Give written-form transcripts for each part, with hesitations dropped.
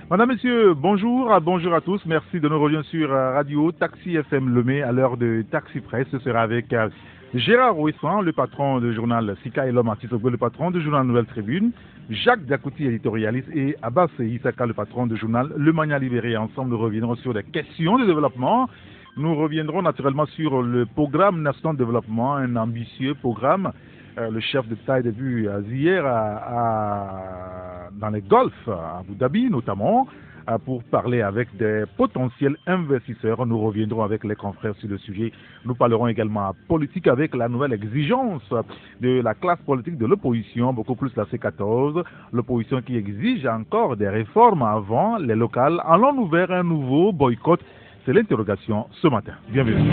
Madame, Monsieur, bonjour, bonjour à tous. Merci de nous rejoindre sur Radio Taxi FM Lemay à l'heure de Taxi Presse. Ce sera avec Gérard Ouessant, le patron du journal Sika et l'homme artiste, le patron du journal Nouvelle Tribune, Jacques Diakouti, éditorialiste, et Abbas Issaka, le patron du journal Le Mania Libéré. Ensemble, nous reviendrons sur des questions de développement. Nous reviendrons naturellement sur le programme national de développement, un ambitieux programme. Le chef d'État est début hier dans les Golfs, à Abu Dhabi notamment, pour parler avec des potentiels investisseurs. Nous reviendrons avec les confrères sur le sujet. Nous parlerons également politique avec la nouvelle exigence de la classe politique de l'opposition, beaucoup plus la C14, l'opposition qui exige encore des réformes avant les locales. Allons-nous vers un nouveau boycott? C'est l'interrogation ce matin. Bienvenue.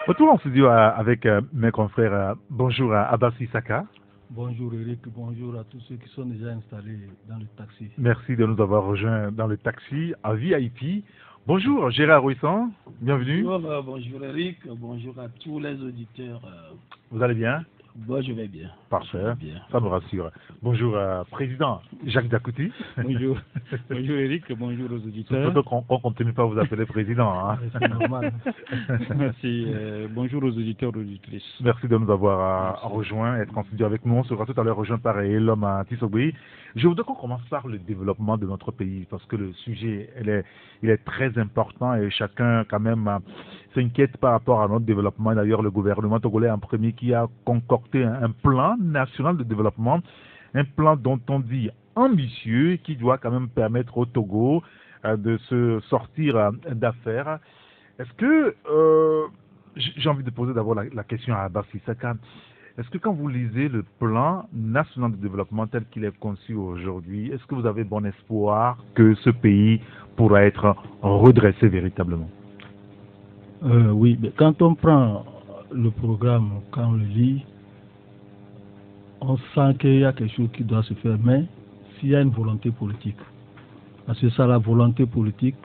Retour en studio avec mes confrères. Bonjour à Abbas Issaka. Bonjour Eric, bonjour à tous ceux qui sont déjà installés dans le taxi. Merci de nous avoir rejoints dans le taxi à VIP. Bonjour Gérard Ouessant, bienvenue. Bonjour Eric, bonjour à tous les auditeurs. Vous allez bien? Moi je vais bien. Parfait, ça me rassure. Bonjour Président Jacques Diakouti. Bonjour. Bonjour Eric, bonjour aux auditeurs. Surtout qu'on ne continue pas à vous appeler Président. Hein. C'est normal. Merci. Bonjour aux auditeurs et auditrices. Merci de nous avoir rejoints, être en studio avec nous. On sera tout à l'heure rejoint par l'homme à Tissobri. Je voudrais qu'on commence par le développement de notre pays parce que le sujet il est très important et chacun quand même s'inquiète par rapport à notre développement. D'ailleurs, le gouvernement togolais en premier qui a concocté un plan national de développement, un plan dont on dit ambitieux, qui doit quand même permettre au Togo de se sortir d'affaires. Est-ce que, j'ai envie de poser d'abord la question à Abbas Issaka, est-ce que quand vous lisez le plan national de développement tel qu'il est conçu aujourd'hui, est-ce que vous avez bon espoir que ce pays pourra être redressé véritablement? Oui, mais quand on prend le programme, quand on le lit, on sent qu'il y a quelque chose qui doit se faire, mais s'il y a une volonté politique, parce que sans la volonté politique,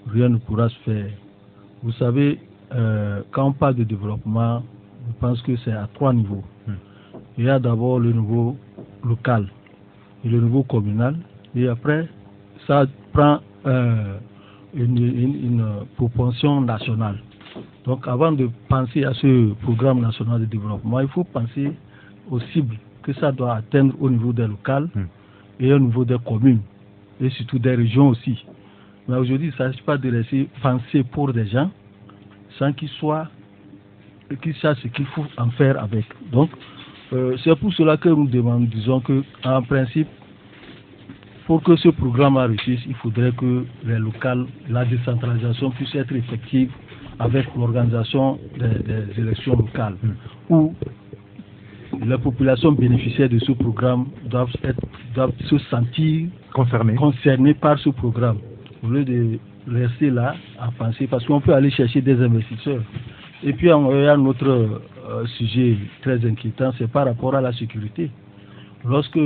rien ne pourra se faire. Vous savez, quand on parle de développement, je pense que c'est à 3 niveaux. Il y a d'abord le niveau local et le niveau communal, et après, ça prend une proportion nationale. Donc avant de penser à ce programme national de développement, il faut penser aux cibles que ça doit atteindre au niveau des locales et au niveau des communes et surtout des régions aussi. Mais aujourd'hui, il ne s'agit pas de laisser penser pour des gens sans qu'ils sachent ce qu'il faut en faire avec. Donc c'est pour cela que nous disons qu'en principe, pour que ce programme réussisse, il faudrait que les locales, la décentralisation puisse être effective avec l'organisation des élections locales, où les populations bénéficiaires de ce programme doivent se sentir concernées par ce programme, au lieu de rester là à penser, parce qu'on peut aller chercher des investisseurs. Et puis il y a un autre sujet très inquiétant, c'est par rapport à la sécurité. Lorsque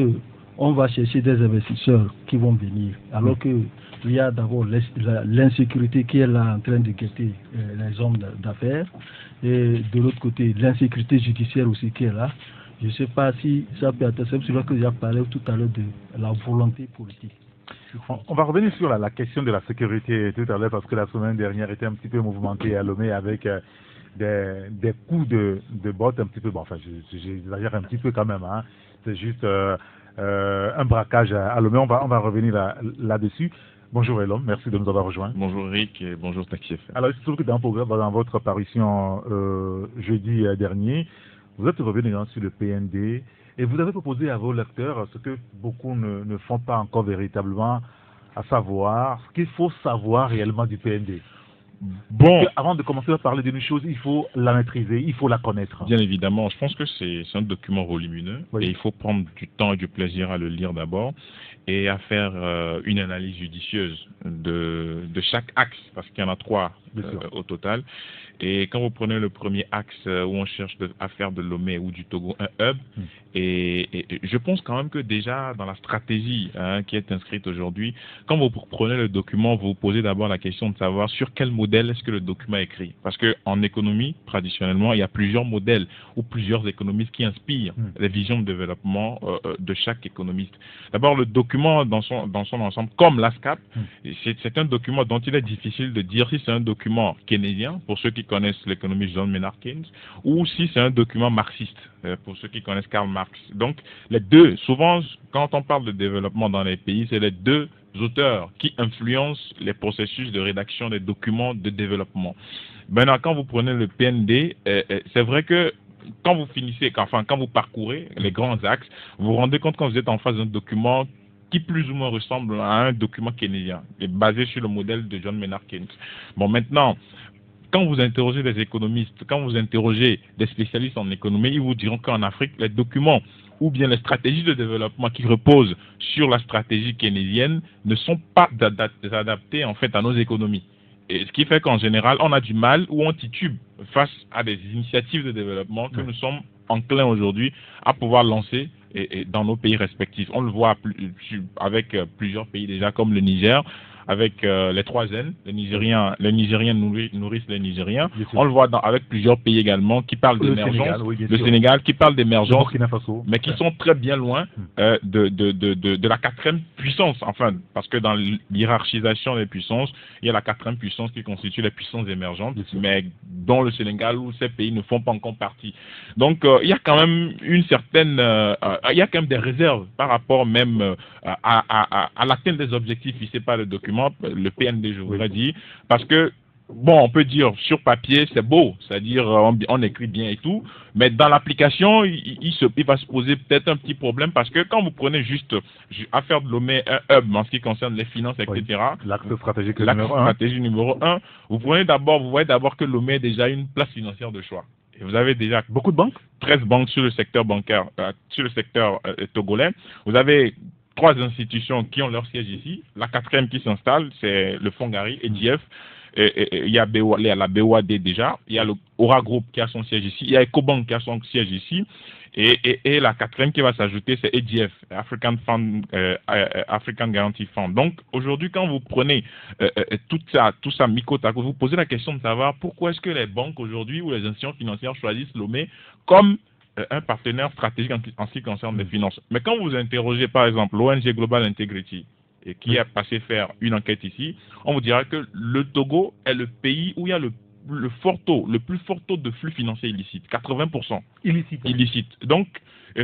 on va chercher des investisseurs qui vont venir, alors que il y a d'abord l'insécurité qui est là en train de guetter les hommes d'affaires, et de l'autre côté l'insécurité judiciaire aussi qui est là. Je ne sais pas si ça peut être, c'est celui que j'ai parlé tout à l'heure de la volonté politique. On va revenir sur la question de la sécurité tout à l'heure parce que la semaine dernière était un petit peu mouvementée à Lomé avec des coups de botte un petit peu, bon, enfin j'exagère un petit peu quand même, hein. C'est juste un braquage à Lomé, on va revenir là-dessus. Bonjour Elom, merci de nous avoir rejoints. Bonjour Eric et bonjour Taxi FM. Alors il se trouve que dans votre parution jeudi dernier, vous êtes revenu sur le PND et vous avez proposé à vos lecteurs ce que beaucoup ne font pas encore véritablement, à savoir ce qu'il faut savoir réellement du PND. Bon, avant de commencer à parler d'une chose, il faut la maîtriser, il faut la connaître. bien évidemment, je pense que c'est un document volumineux Oui. et il faut prendre du temps et du plaisir à le lire d'abord et à faire une analyse judicieuse de chaque axe, parce qu'il y en a 3 Bien sûr. au total. Et quand vous prenez le premier axe où on cherche à faire de Lomé ou du Togo un hub, et je pense quand même que déjà dans la stratégie qui est inscrite aujourd'hui, quand vous prenez le document, vous vous posez d'abord la question de savoir sur quel modèle est-ce que le document est écrit. Parce qu'en économie, traditionnellement, il y a plusieurs modèles ou plusieurs économistes qui inspirent les visions de développement de chaque économiste. D'abord, le document dans son ensemble, comme l'ASCAP, c'est un document dont il est difficile de dire si c'est un document keynésien, pour ceux qui connaissent l'économie John Maynard Keynes, ou si c'est un document marxiste, pour ceux qui connaissent Karl Marx. Donc, les deux, souvent, quand on parle de développement dans les pays, c'est les deux auteurs qui influencent les processus de rédaction des documents de développement. Maintenant, quand vous prenez le PND, c'est vrai que quand vous parcourez les grands axes, vous vous rendez compte quand vous êtes en face d'un document qui plus ou moins ressemble à un document keynésien, et basé sur le modèle de John Maynard Keynes. Bon, maintenant, quand vous interrogez des économistes, quand vous interrogez des spécialistes en économie, ils vous diront qu'en Afrique, les documents ou bien les stratégies de développement qui reposent sur la stratégie keynésienne ne sont pas adaptées en fait à nos économies. Et ce qui fait qu'en général, on a du mal ou on titube face à des initiatives de développement que nous sommes enclins aujourd'hui à pouvoir lancer dans nos pays respectifs. On le voit avec plusieurs pays déjà comme le Niger, avec les 3 N, les Nigériens nourrissent les Nigériens. On le voit avec plusieurs pays également qui parlent d'émergence. Le Sénégal qui parle d'émergence, mais qui sont très bien loin de la 4e puissance. Enfin, parce que dans l'hierarchisation des puissances, il y a la 4e puissance qui constitue les puissances émergentes, mais dont le Sénégal ou ces pays ne font pas encore partie. Donc, il y a quand même il y a quand même des réserves par rapport même à l'atteinte des objectifs fixés par le document, le PND, je voudrais dire, parce que, bon, on peut dire sur papier, c'est beau, c'est-à-dire on écrit bien et tout, mais dans l'application, il va se poser peut-être un petit problème, parce que quand vous prenez juste à faire de Lomé un hub en ce qui concerne les finances, etc., l'axe stratégique numéro 1, vous voyez d'abord que Lomé est déjà une place financière de choix. Et vous avez déjà beaucoup de banques, 13 banques sur le secteur bancaire, sur le secteur togolais. Vous avez 3 institutions qui ont leur siège ici. La 4e qui s'installe, c'est le Fonds Gari, EDF. Il y a la BOAD déjà. Il y a le Aura Group qui a son siège ici. Il y a Ecobank qui a son siège ici. Et la 4e qui va s'ajouter, c'est EDF, African Guarantee Fund. Donc, aujourd'hui, quand vous prenez tout ça mis côte à côte, vous posez la question de savoir pourquoi est-ce que les banques aujourd'hui ou les institutions financières choisissent Lomé comme un partenaire stratégique en ce qui concerne les finances. Mais quand vous interrogez, par exemple, l'ONG Global Integrity, qui a passé faire une enquête ici, on vous dira que le Togo est le pays où il y a le plus fort taux de flux financiers illicites, 80%. Illicite. Donc,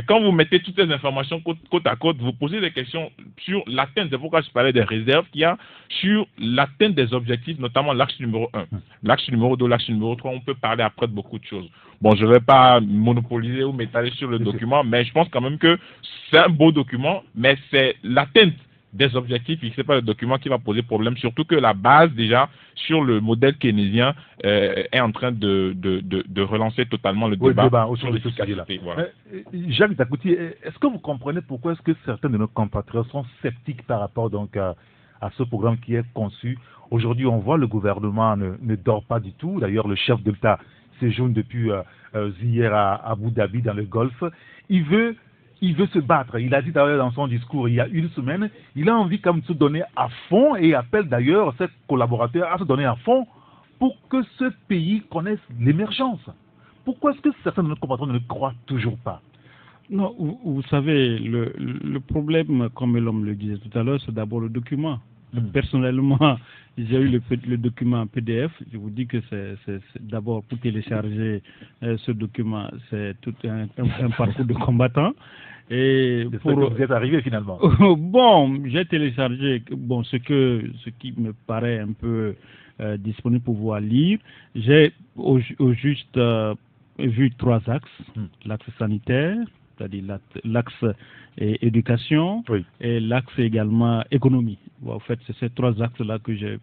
quand vous mettez toutes ces informations côte à côte, vous posez des questions sur l'atteinte, c'est pourquoi je parlais des réserves qu'il y a sur l'atteinte des objectifs, notamment l'axe numéro 1. L'axe numéro 2, l'axe numéro 3, on peut parler après de beaucoup de choses. Bon, je ne vais pas monopoliser ou m'étaler sur le document, mais je pense quand même que c'est un beau document, mais c'est l'atteinte des objectifs fixés par le document qui va poser problème, surtout que la base déjà sur le modèle keynésien est en train de relancer totalement le débat sur l'efficacité. Voilà. Jacques Takouti, est-ce que vous comprenez pourquoi est-ce que certains de nos compatriotes sont sceptiques par rapport donc à ce programme qui est conçu? Aujourd'hui, on voit le gouvernement ne dort pas du tout. D'ailleurs, le chef de l'État séjourne depuis hier à Abu Dhabi dans le Golfe. Il veut se battre. Il a dit d'ailleurs dans son discours il y a une semaine, il a envie comme de se donner à fond et appelle d'ailleurs ses collaborateurs à se donner à fond pour que ce pays connaisse l'émergence. Pourquoi est-ce que certains de nos compatriotes ne le croient toujours pas? Non, vous savez, le problème, comme l'homme le disait tout à l'heure, c'est d'abord le document. Personnellement, j'ai eu le document PDF. Je vous dis que c'est d'abord pour télécharger ce document, c'est tout un parcours de combattant. Et vous êtes arrivé finalement. Bon, j'ai téléchargé ce qui me paraît un peu disponible pour pouvoir lire. J'ai au juste vu 3 axes. L'axe sanitaire, c'est-à-dire l'axe éducation, et l'axe également économie. En fait, c'est ces 3 axes-là que j'ai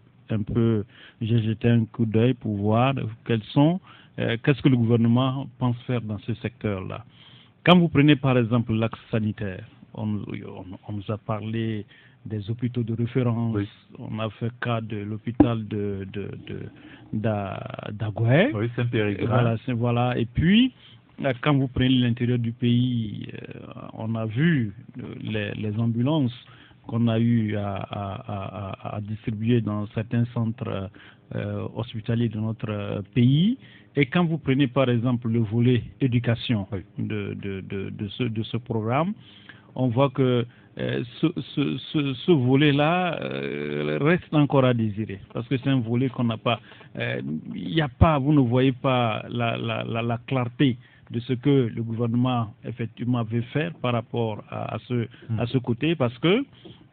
j'ai jeté un coup d'œil pour voir qu'est-ce que le gouvernement pense faire dans ce secteur-là. Quand vous prenez par exemple l'axe sanitaire, on nous a parlé des hôpitaux de référence, oui. On a fait cas de l'hôpital d'Aguay. Oui, Saint-Pérégrine. Voilà. Et puis, quand vous prenez l'intérieur du pays, on a vu les ambulances qu'on a eu à distribuer dans certains centres hospitaliers de notre pays. Et quand vous prenez par exemple le volet éducation oui. de ce programme, on voit que ce volet-là reste encore à désirer, parce que c'est un volet qu'on n'a pas. Vous ne voyez pas la clarté de ce que le gouvernement effectivement veut faire par rapport à ce côté, parce que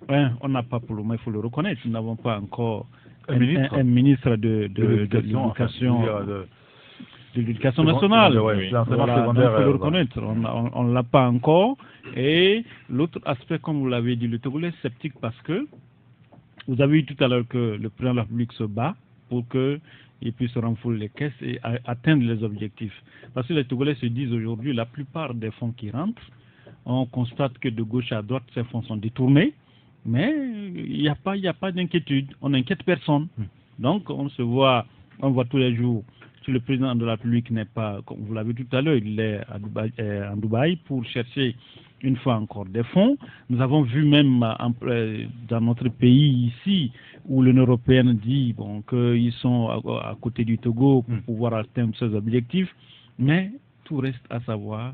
on n'a pas pour le moment, il faut le reconnaître, nous n'avons pas encore un ministre de l'éducation. De l'éducation nationale. Oui. Voilà, donc il faut le reconnaître, on ne l'a pas encore. Et l'autre aspect, comme vous l'avez dit, le Togolais est sceptique parce que vous avez vu tout à l'heure que le président de la République se bat pour qu'il puisse renflouer les caisses et atteindre les objectifs. Parce que les Togolais se disent aujourd'hui, la plupart des fonds qui rentrent, on constate que de gauche à droite, ces fonds sont détournés, mais il n'y a pas d'inquiétude, on n'inquiète personne. Donc on voit tous les jours. Le président de la République n'est pas, comme vous l'avez dit tout à l'heure, il est en Dubaï pour chercher une fois encore des fonds. Nous avons vu même dans notre pays ici, où l'Union européenne dit qu'ils sont à côté du Togo pour pouvoir atteindre ses objectifs, mais tout reste à savoir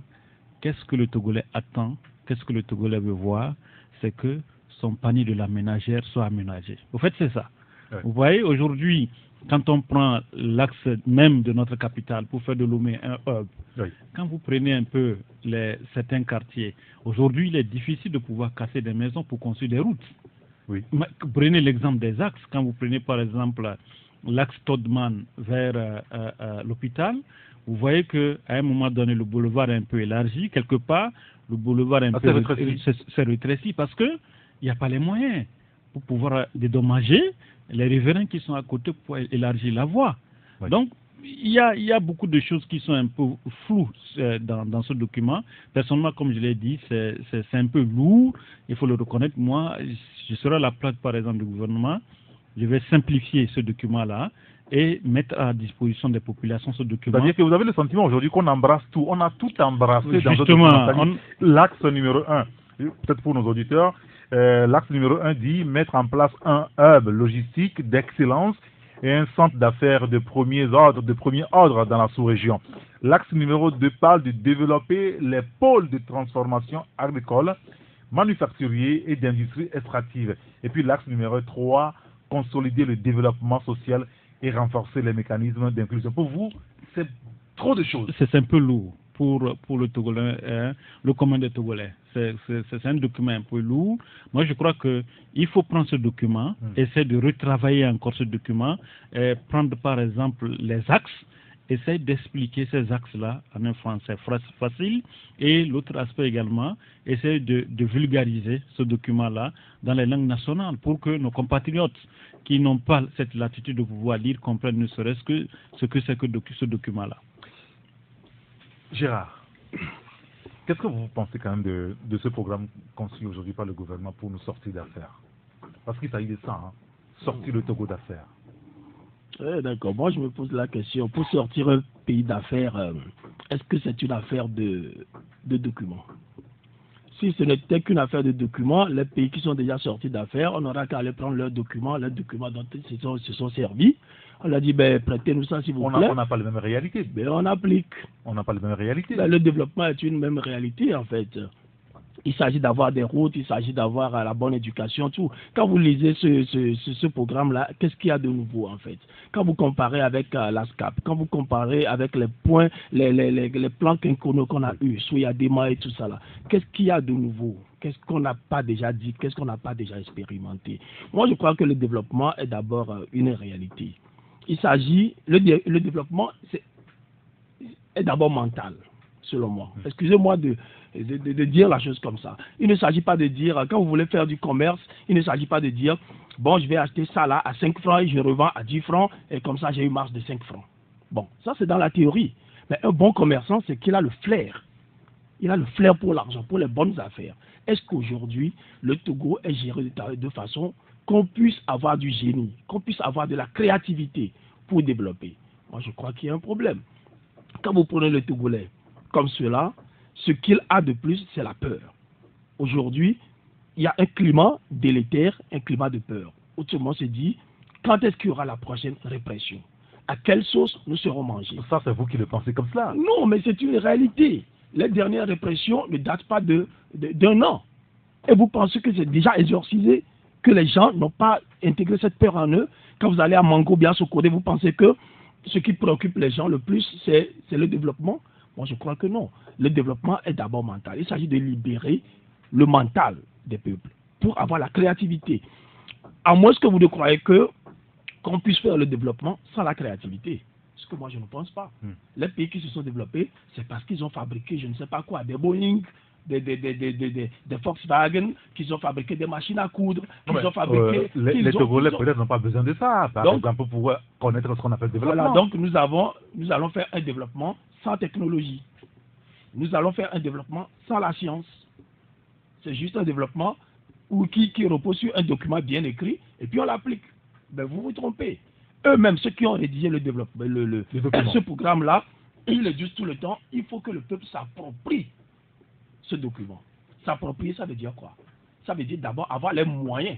qu'est-ce que le Togolais attend, qu'est-ce que le Togolais veut voir, c'est que son panier de la ménagère soit aménagé. Au fait, c'est ça. Ouais. Vous voyez, aujourd'hui, quand on prend l'axe même de notre capitale pour faire de Lomé un hub, oui. Quand vous prenez un peu certains quartiers, aujourd'hui il est difficile de pouvoir casser des maisons pour construire des routes. Oui. Prenez l'exemple des axes. Quand vous prenez par exemple l'axe Todman vers l'hôpital, vous voyez qu'à un moment donné le boulevard est un peu élargi. Quelque part, le boulevard s'est rétréci parce qu'il n'y a pas les moyens pour pouvoir dédommager les riverains qui sont à côté pour élargir la voie. Oui. Donc, il y a beaucoup de choses qui sont un peu floues dans ce document. Personnellement, comme je l'ai dit, c'est un peu lourd. Il faut le reconnaître. Moi, je serai à la place, par exemple, du gouvernement. Je vais simplifier ce document-là et mettre à disposition des populations ce document. C'est-à-dire que vous avez le sentiment aujourd'hui qu'on embrasse tout. On a tout embrassé dans ce document. L'axe numéro 1, peut-être pour nos auditeurs, l'axe numéro 1 dit mettre en place un hub logistique d'excellence et un centre d'affaires de premier ordre dans la sous-région. L'axe numéro 2 parle de développer les pôles de transformation agricole, manufacturier et d'industrie extractive. Et puis l'axe numéro 3, consolider le développement social et renforcer les mécanismes d'inclusion. Pour vous, c'est trop de choses. C'est un peu lourd pour le Togolais, le commun des Togolais. C'est un document un peu lourd. Moi, je crois qu'il faut prendre ce document, essayer de retravailler encore ce document, prendre par exemple les axes, essayer d'expliquer ces axes-là en un français facile, et l'autre aspect également, essayer de vulgariser ce document-là dans les langues nationales pour que nos compatriotes qui n'ont pas cette latitude de pouvoir lire comprennent ne serait-ce que ce que c'est que ce document-là. Gérard, qu'est-ce que vous pensez quand même de ce programme conçu aujourd'hui par le gouvernement pour nous sortir d'affaires? Parce qu'il s'agit de ça, sortir le Togo d'affaires. D'accord, moi je me pose la question, pour sortir un pays d'affaires, est-ce que c'est une affaire de documents? Si ce n'était qu'une affaire de documents, les pays qui sont déjà sortis d'affaires, on n'aura qu'à aller prendre leurs documents dont ils se sont servis. On leur dit, prêtez-nous ça s'il vous plaît. On n'a pas les mêmes réalités. On applique. On n'a pas les mêmes réalités. Le développement est une même réalité en fait. Il s'agit d'avoir des routes, il s'agit d'avoir la bonne éducation, tout. Quand vous lisez ce programme-là, qu'est-ce qu'il y a de nouveau en fait? Quand vous comparez avec l'ASCAP, quand vous comparez avec les points, les plans quinquennaux qu'on a eus, Souyadema et tout ça là, qu'est-ce qu'il y a de nouveau? Qu'est-ce qu'on n'a pas déjà dit? Qu'est-ce qu'on n'a pas déjà expérimenté? Moi, je crois que le développement est d'abord une réalité. Il s'agit, le développement est d'abord mental, selon moi. Excusez-moi de dire la chose comme ça. Il ne s'agit pas de dire, quand vous voulez faire du commerce, il ne s'agit pas de dire, Bon, je vais acheter ça là à 5 francs et je revends à 10 francs et comme ça j'ai une marge de 5 francs. Bon, ça c'est dans la théorie. Mais un bon commerçant, c'est qu'il a le flair. Il a le flair pour l'argent, pour les bonnes affaires. Est-ce qu'aujourd'hui, le Togo est géré de façon qu'on puisse avoir du génie, qu'on puisse avoir de la créativité pour développer? Moi, je crois qu'il y a un problème. Quand vous prenez le Togolais comme cela, ce qu'il a de plus, c'est la peur. Aujourd'hui, il y a un climat délétère, un climat de peur. Autrement, se dit, quand est-ce qu'il y aura la prochaine répression? À quelle sauce nous serons mangés? Ça, c'est vous qui le pensez comme cela. Non, mais c'est une réalité. Les dernières répressions ne datent pas d'un an. Et vous pensez que c'est déjà exorcisé, que les gens n'ont pas intégré cette peur en eux? Quand vous allez à Mango, bien Sokode, vous pensez que ce qui préoccupe les gens le plus, c'est le développement? Moi, je crois que non. Le développement est d'abord mental. Il s'agit de libérer le mental des peuples pour avoir la créativité. À moins que vous ne croyez qu'on puisse faire le développement sans la créativité. Ce que moi, je ne pense pas. Les pays qui se sont développés, c'est parce qu'ils ont fabriqué, je ne sais pas quoi, des Boeing, des Volkswagen, qu'ils ont fabriqué des machines à coudre, qu'ils ont fabriqué... les Togolais peut-être n'ont pas besoin de ça, par exemple, pour pouvoir connaître ce qu'on appelle le développement. Voilà, donc nous allons faire un développement sans technologie. Nous allons faire un développement sans la science. C'est juste un développement qui repose sur un document bien écrit, et puis on l'applique. Ben, vous vous trompez. Eux-mêmes, ceux qui ont rédigé le développement, ce programme-là, ils le disent tout le temps, il faut que le peuple s'approprie ce document. S'approprier, ça veut dire quoi? Ça veut dire d'abord avoir les moyens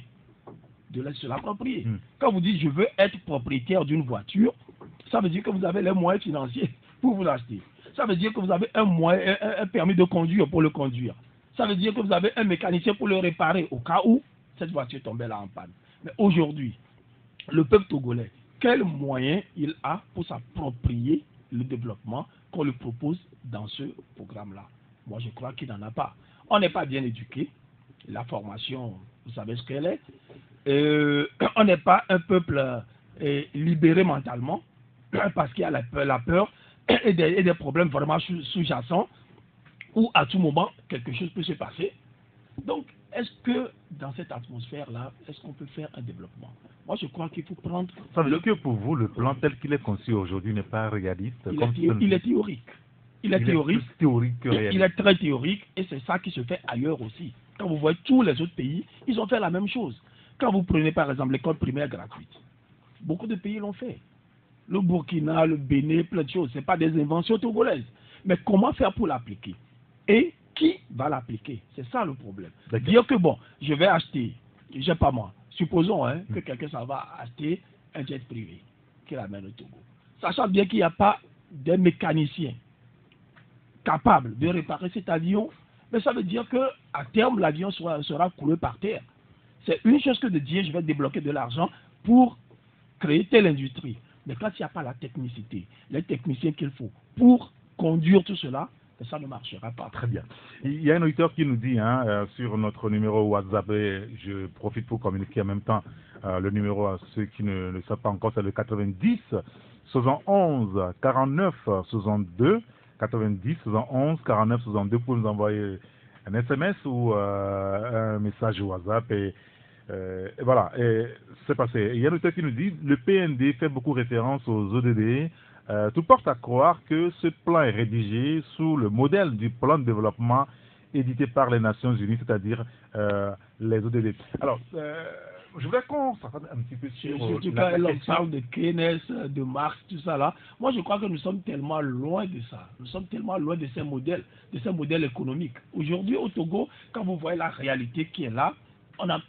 de se l'approprier. Quand vous dites je veux être propriétaire d'une voiture, ça veut dire que vous avez les moyens financiers pour vous l'acheter. Ça veut dire que vous avez un permis de conduire pour le conduire. Ça veut dire que vous avez un mécanicien pour le réparer au cas où cette voiture tombait là en panne. Mais aujourd'hui, le peuple togolais, quels moyens il a pour s'approprier le développement qu'on lui propose dans ce programme-là? Moi, je crois qu'il n'en a pas. On n'est pas bien éduqué. La formation, vous savez ce qu'elle est. On n'est pas un peuple libéré mentalement parce qu'il y a la peur et des problèmes vraiment sous-jacents où à tout moment, quelque chose peut se passer. Donc, est-ce que dans cette atmosphère-là, est-ce qu'on peut faire un développement? Moi, je crois qu'il faut prendre... Ça veut dire que pour vous, le plan tel qu'il est conçu aujourd'hui n'est pas réaliste? Il est théorique. Il est théorique. Plus théorique que réaliste. Il est très théorique et c'est ça qui se fait ailleurs aussi. Quand vous voyez tous les autres pays, ils ont fait la même chose. Quand vous prenez par exemple l'école primaire gratuite, beaucoup de pays l'ont fait. Le Burkina, le Bénin, plein de choses. Ce n'est pas des inventions togolaises. Mais comment faire pour l'appliquer? Et qui va l'appliquer? C'est ça le problème. Dire que bon, je vais acheter, je sais pas moi, supposons que quelqu'un ça va acheter un jet privé qui l'amène au Togo. Sachant bien qu'il n'y a pas de mécaniciens capables de réparer cet avion, mais ça veut dire qu'à terme, l'avion sera coulé par terre. C'est une chose que de dire je vais débloquer de l'argent pour créer telle industrie. Mais quand il n'y a pas la technicité, les techniciens qu'il faut pour conduire tout cela, ça ne marchera pas. Très bien. Il y a un auditeur qui nous dit sur notre numéro WhatsApp, et je profite pour communiquer en même temps le numéro à ceux qui ne le savent pas encore, c'est le 90 71 49 62 90 71 49 62 pour nous envoyer un SMS ou un message WhatsApp et voilà, c'est passé. Il y a un auditeur qui nous dit le PND fait beaucoup référence aux ODD. Tout porte à croire que ce plan est rédigé sous le modèle du plan de développement édité par les Nations Unies, c'est-à-dire les ODD. Alors, je voudrais qu'on s'attarde un petit peu sur... Surtout quand on parle de Keynes, de Marx, tout ça là. Moi, je crois que nous sommes tellement loin de ça. Nous sommes tellement loin de ces modèles économiques. Aujourd'hui, au Togo, quand vous voyez la réalité qui est là, on n'a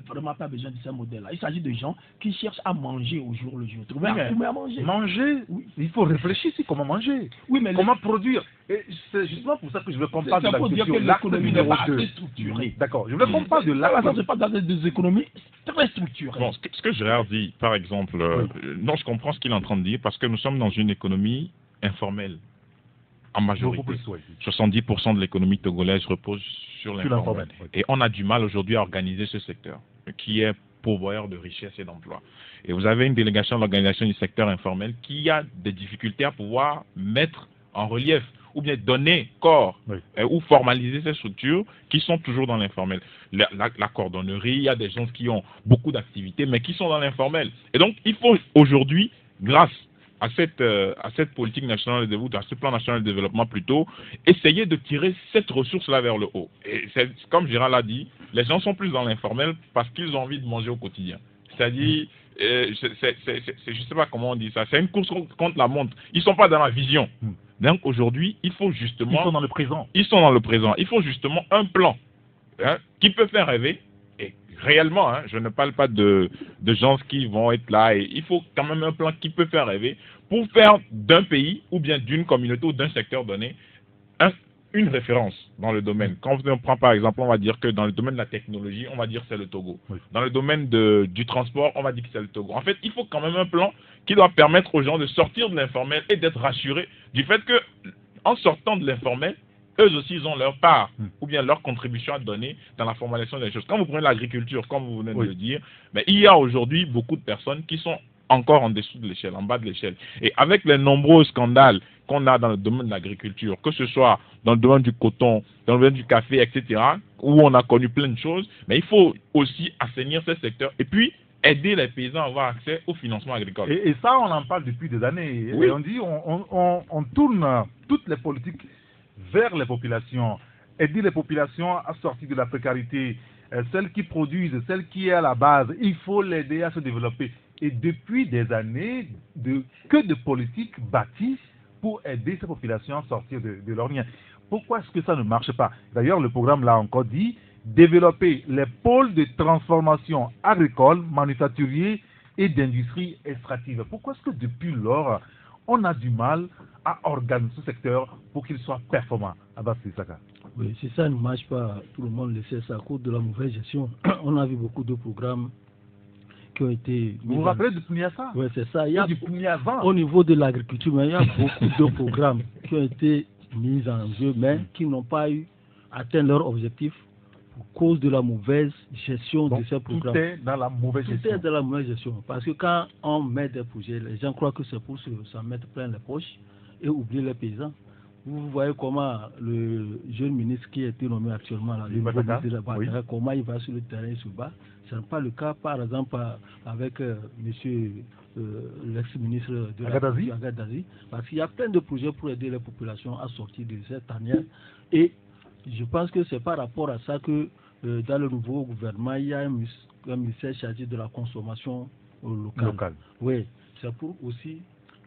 vraiment pas besoin de ces modèles-là. Il s'agit de gens qui cherchent à manger au jour le jour. Trouver à manger. Manger, oui. Il faut réfléchir sur comment manger, oui, mais comment produire. Et c'est justement pour ça que je veux qu'on parle de l'agriculture. Il faut dire que l'économie n'est pas assez structurée. D'accord, je veux qu'on parle de là. Ça ne se passe dans des économies très structurées. Bon, ce que Gérard dit, par exemple, non, je comprends ce qu'il est en train de dire, parce que nous sommes dans une économie informelle. En majorité, 70% de l'économie togolaise repose sur l'informel. Et on a du mal aujourd'hui à organiser ce secteur, qui est pourvoyeur de richesse et d'emploi. Et vous avez une délégation de l'organisation du secteur informel qui a des difficultés à pouvoir mettre en relief ou bien donner corps ou formaliser ces structures qui sont toujours dans l'informel. La cordonnerie, il y a des gens qui ont beaucoup d'activités, mais qui sont dans l'informel. Et donc, il faut aujourd'hui, grâce à cette politique nationale de développement, à ce plan national de développement plutôt, essayer de tirer cette ressource-là vers le haut. Et c'est, comme Gérald l'a dit, les gens sont plus dans l'informel parce qu'ils ont envie de manger au quotidien. C'est-à-dire, je sais pas comment on dit ça, c'est une course contre la montre. Ils sont pas dans la vision. Donc aujourd'hui, il faut justement... Ils sont dans le présent. Ils sont dans le présent. Il faut justement un plan qui peut faire rêver. Et réellement, je ne parle pas de gens qui vont être là. Et il faut quand même un plan qui peut faire rêver pour faire d'un pays ou bien d'une communauté ou d'un secteur donné une référence dans le domaine. Quand on prend par exemple, on va dire que dans le domaine de la technologie, on va dire que c'est le Togo. Oui. Dans le domaine du transport, on va dire que c'est le Togo. En fait, il faut quand même un plan qui doit permettre aux gens de sortir de l'informel et d'être rassurés du fait que, en sortant de l'informel, eux aussi, ils ont leur part ou bien leur contribution à donner dans la formalisation des choses. Quand vous prenez l'agriculture, comme vous venez de le dire, mais il y a aujourd'hui beaucoup de personnes qui sont encore en dessous de l'échelle, en bas de l'échelle. Et avec les nombreux scandales qu'on a dans le domaine de l'agriculture, que ce soit dans le domaine du coton, dans le domaine du café, etc., où on a connu plein de choses, mais il faut aussi assainir ces secteurs et puis aider les paysans à avoir accès au financement agricole. Et ça, on en parle depuis des années. Oui. Et on dit, on tourne toutes les politiques vers les populations, aider les populations à sortir de la précarité, celles qui produisent, celles qui est à la base, il faut l'aider à se développer. Et depuis des années, que de politiques bâties pour aider ces populations à sortir de leur lien. Pourquoi est-ce que ça ne marche pas? D'ailleurs, le programme l'a encore dit, développer les pôles de transformation agricole, manufacturier et d'industrie extractive. Pourquoi est-ce que depuis lors, on a du mal à organiser ce secteur pour qu'il soit performant? Abbas Issaka. Oui, si ça ne marche pas, tout le monde le sait, c'est à cause de la mauvaise gestion. On a vu beaucoup de programmes qui ont été... Vous vous rappelez du Puniasa? Oui, c'est ça. Il y a du Puniasa. Au niveau de l'agriculture, mais il y a beaucoup de programmes qui ont été mis en jeu, mais qui n'ont pas atteint leur objectif pour cause de la mauvaise gestion de ces programmes. Tout est dans la mauvaise gestion. Tout est dans la mauvaise gestion. Parce que quand on met des projets, les gens croient que c'est pour s'en mettre plein les poches et oublier les paysans. Vous voyez comment le jeune ministre qui a été nommé actuellement, là, le ministre de la Bataille, comment il va sur le terrain et se bat. Ce n'est pas le cas, par exemple, avec monsieur l'ex-ministre de Agadazi, parce qu'il y a plein de projets pour aider les populations à sortir de cette tanière. Et je pense que c'est par rapport à ça que dans le nouveau gouvernement, il y a un ministère chargé de la consommation locale. Oui, c'est pour aussi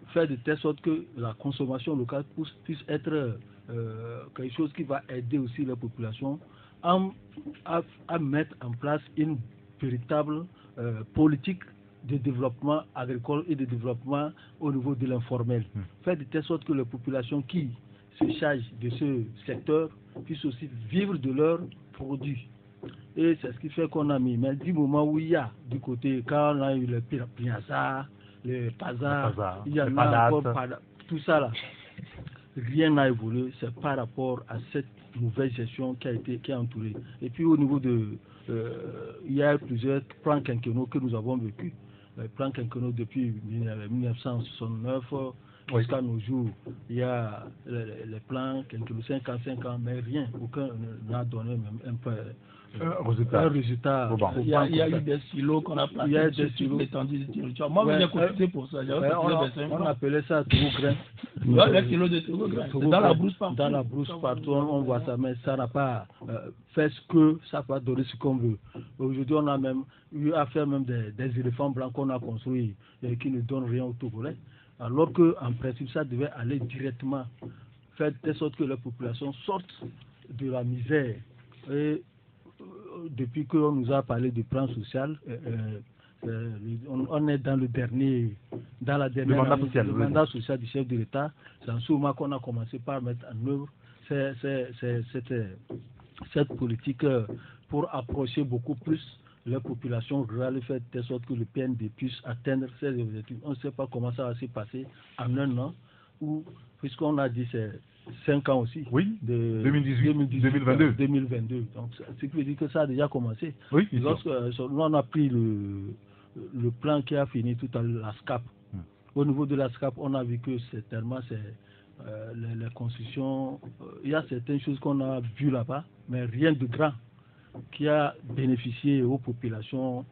faire de telle sorte que la consommation locale puisse être quelque chose qui va aider aussi les populations à mettre en place une véritable politique de développement agricole et de développement au niveau de l'informel. Faire de telle sorte que les populations qui se chargent de ce secteur puissent aussi vivre de leurs produits. Et c'est ce qui fait qu'on a mis. Mais du moment où il y a du côté, quand on a eu le Piazza, le Paza, il y en a encore tout ça là. Rien n'a évolué, c'est par rapport à cette mauvaise gestion qui a entouré. Et puis au niveau de il y a plusieurs plans quinquennaux que nous avons vécu. Les plans quinquennaux depuis 1969 jusqu'à nos jours. Il y a les plans quinquennaux 55 ans, mais rien, aucun n'a donné même un peu un résultat. Il y a eu des silos qu'on a placés sur l'étendue du territoire. Moi, j'ai cotisé pour ça. On appelait ça Togo-Grain. Les silos de Togo-Grain. Dans la brousse partout. Dans la brousse partout, on voit ça, mais ça n'a pas fait ce que ça va donner ce qu'on veut. Aujourd'hui, on a même eu à faire même des éléphants blancs qu'on a construits et qui ne donnent rien aux Togolais. Alors qu'en principe, ça devait aller directement faire de sorte que la population sorte de la misère. Et depuis qu'on nous a parlé du plan social, on est dans le mandat social du chef de l'État. C'est en ce moment qu'on a commencé par mettre en œuvre cette politique pour approcher beaucoup plus les populations rurales et faire de telle sorte que le PND puisse atteindre ses objectifs. On ne sait pas comment ça va se passer en un an, puisqu'on a dit c'est 5 ans aussi. Oui, de 2022. Donc, ce qui veut dire que ça a déjà commencé. Oui, lorsque nous on a pris le plan qui a fini tout à l'heure, la SCAP. Au niveau de la SCAP, on a vu que c'est les constructions, il y a certaines choses qu'on a vues là-bas, mais rien de grand qui a bénéficié aux populations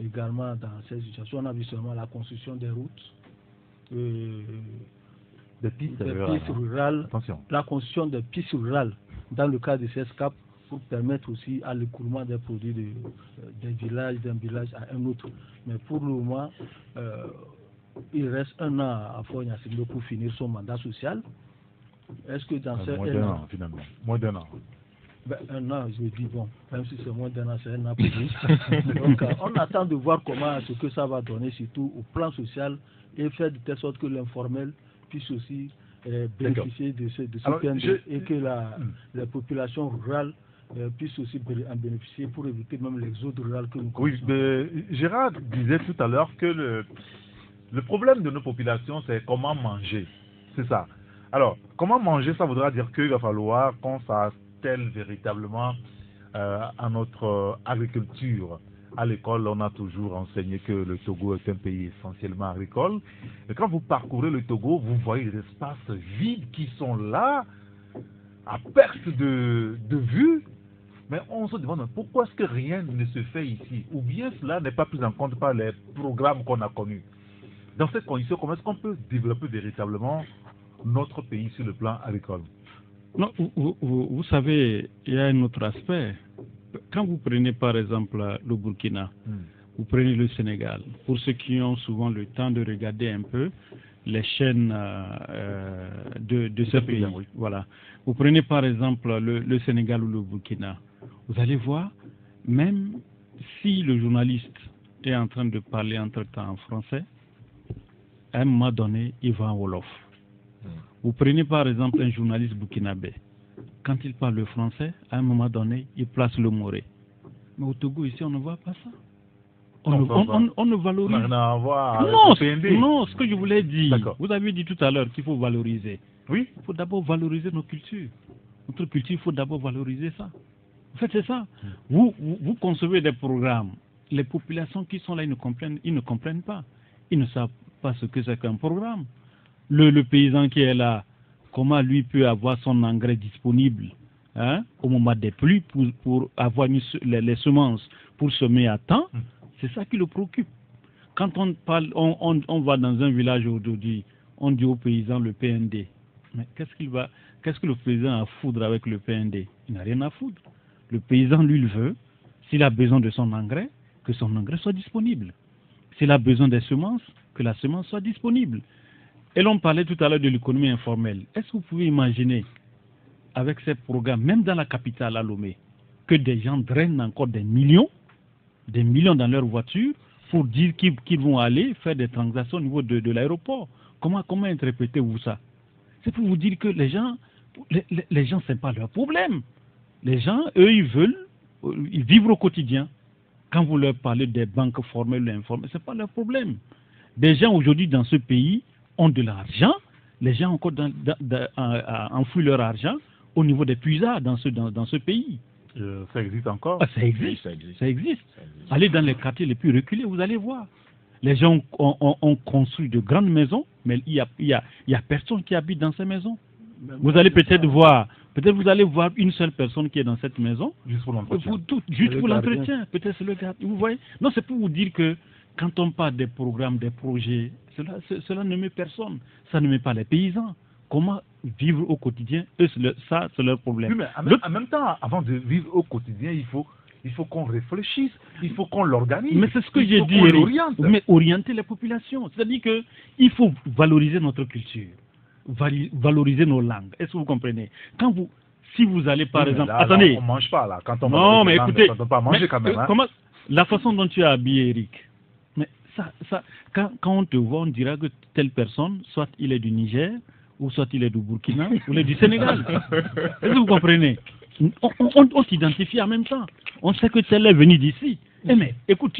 également dans ces situations. On a vu seulement la construction des routes, des pistes rurales, attention. La construction des pistes rurales dans le cadre de CESCAP pour permettre aussi à l'écoulement des produits d'un village à un autre. Mais pour le moment, il reste un an à Fogna pour finir son mandat social. Est-ce que dans ces moins d'un an, finalement. Moins d'un an. Un an, je dis bon, même si c'est moins d'un an, c'est un an pour lui. Donc, on attend de voir comment ce que ça va donner, surtout au plan social, et faire de telle sorte que l'informel puisse aussi bénéficier de ce PND et que la population rurale puisse aussi en bénéficier pour éviter même l'exode rural que nous connaissons. Oui, Gérard disait tout à l'heure que le problème de nos populations, c'est comment manger. C'est ça. Alors, comment manger, ça voudra dire qu'il va falloir qu'on s'attelle véritablement à notre agriculture. À l'école, on a toujours enseigné que le Togo est un pays essentiellement agricole. Et quand vous parcourez le Togo, vous voyez des espaces vides qui sont là, à perte de vue. Mais on se demande pourquoi est-ce que rien ne se fait ici? Ou bien cela n'est pas pris en compte par les programmes qu'on a connus. Dans ces conditions, comment est-ce qu'on peut développer véritablement notre pays sur le plan agricole? Non, vous savez, il y a un autre aspect. Quand vous prenez par exemple le Burkina, vous prenez le Sénégal, pour ceux qui ont souvent le temps de regarder un peu les chaînes de ce pays, oui. Voilà. Vous prenez par exemple le Sénégal ou le Burkina, vous allez voir, même si le journaliste est en train de parler entre-temps en français, à un moment donné, il va en Wolof. Vous prenez par exemple un journaliste burkinabé. Quand il parle le français, à un moment donné, il place le moré. Mais au Togo, ici, on ne voit pas ça. On ne valorise. On n'a rien à voir avec non, le PND. Non, ce que je voulais dire, vous avez dit tout à l'heure qu'il faut valoriser. Oui. Il faut d'abord valoriser nos cultures. Notre culture, il faut d'abord valoriser ça. En fait, c'est ça. Vous concevez des programmes. Les populations qui sont là, ils ne comprennent pas. Ils ne savent pas ce que c'est qu'un programme. Le paysan qui est là, comment lui peut avoir son engrais disponible au moment des pluies pour avoir les semences pour semer à temps, c'est ça qui le préoccupe. Quand on parle, on va dans un village aujourd'hui, on dit au paysan le PND. Mais qu'est-ce que le paysan a à foutre avec le PND? Il n'a rien à foutre. Le paysan, lui, il veut, s'il a besoin de son engrais, que son engrais soit disponible. S'il a besoin des semences, que la semence soit disponible. Et l'on parlait tout à l'heure de l'économie informelle. Est-ce que vous pouvez imaginer, avec ces programmes, même dans la capitale à Lomé, que des gens drainent encore des millions dans leur voiture pour dire qu'ils vont aller faire des transactions au niveau de l'aéroport? Comment interprétez-vous ça? C'est pour vous dire que les gens, c'est pas leur problème. Les gens, eux, ils vivent au quotidien. Quand vous leur parlez des banques formelles ou informelles, c'est pas leur problème. Des gens aujourd'hui dans ce pays ont de l'argent, les gens encore enfouissent leur argent au niveau des puisards dans ce pays. Ça existe encore? Ça existe. Allez dans les quartiers les plus reculés, vous allez voir. Les gens ont construit de grandes maisons, mais il y a personne qui habite dans ces maisons. Vous allez peut-être voir une seule personne qui est dans cette maison. Juste pour l'entretien. Juste pour l'entretien. Peut-être c'est le gardien. Vous voyez? Non, c'est pour vous dire que quand on parle des programmes, des projets, cela ne met personne. Ça ne met pas les paysans. Comment vivre au quotidien, eux, ça, c'est leur problème. Oui, mais en même temps, avant de vivre au quotidien, il faut qu'on réfléchisse, il faut qu'on l'organise. Mais c'est ce que j'ai dit, Eric. Mais orienter les populations. C'est-à-dire qu'il faut valoriser notre culture, valoriser nos langues. Est-ce que vous comprenez? Si vous allez par exemple... Attendez. Là, on ne mange pas là. Quand on non, mais écoutez... On ne peut pas manger quand même. La façon dont tu es habillé, Eric, mais quand on te voit, on dira que telle personne, soit il est du Niger, ou soit il est du Burkina, ou il est du Sénégal. Est-ce que vous comprenez? On t'identifie en même temps. On sait que tel est venu d'ici. Mais écoute,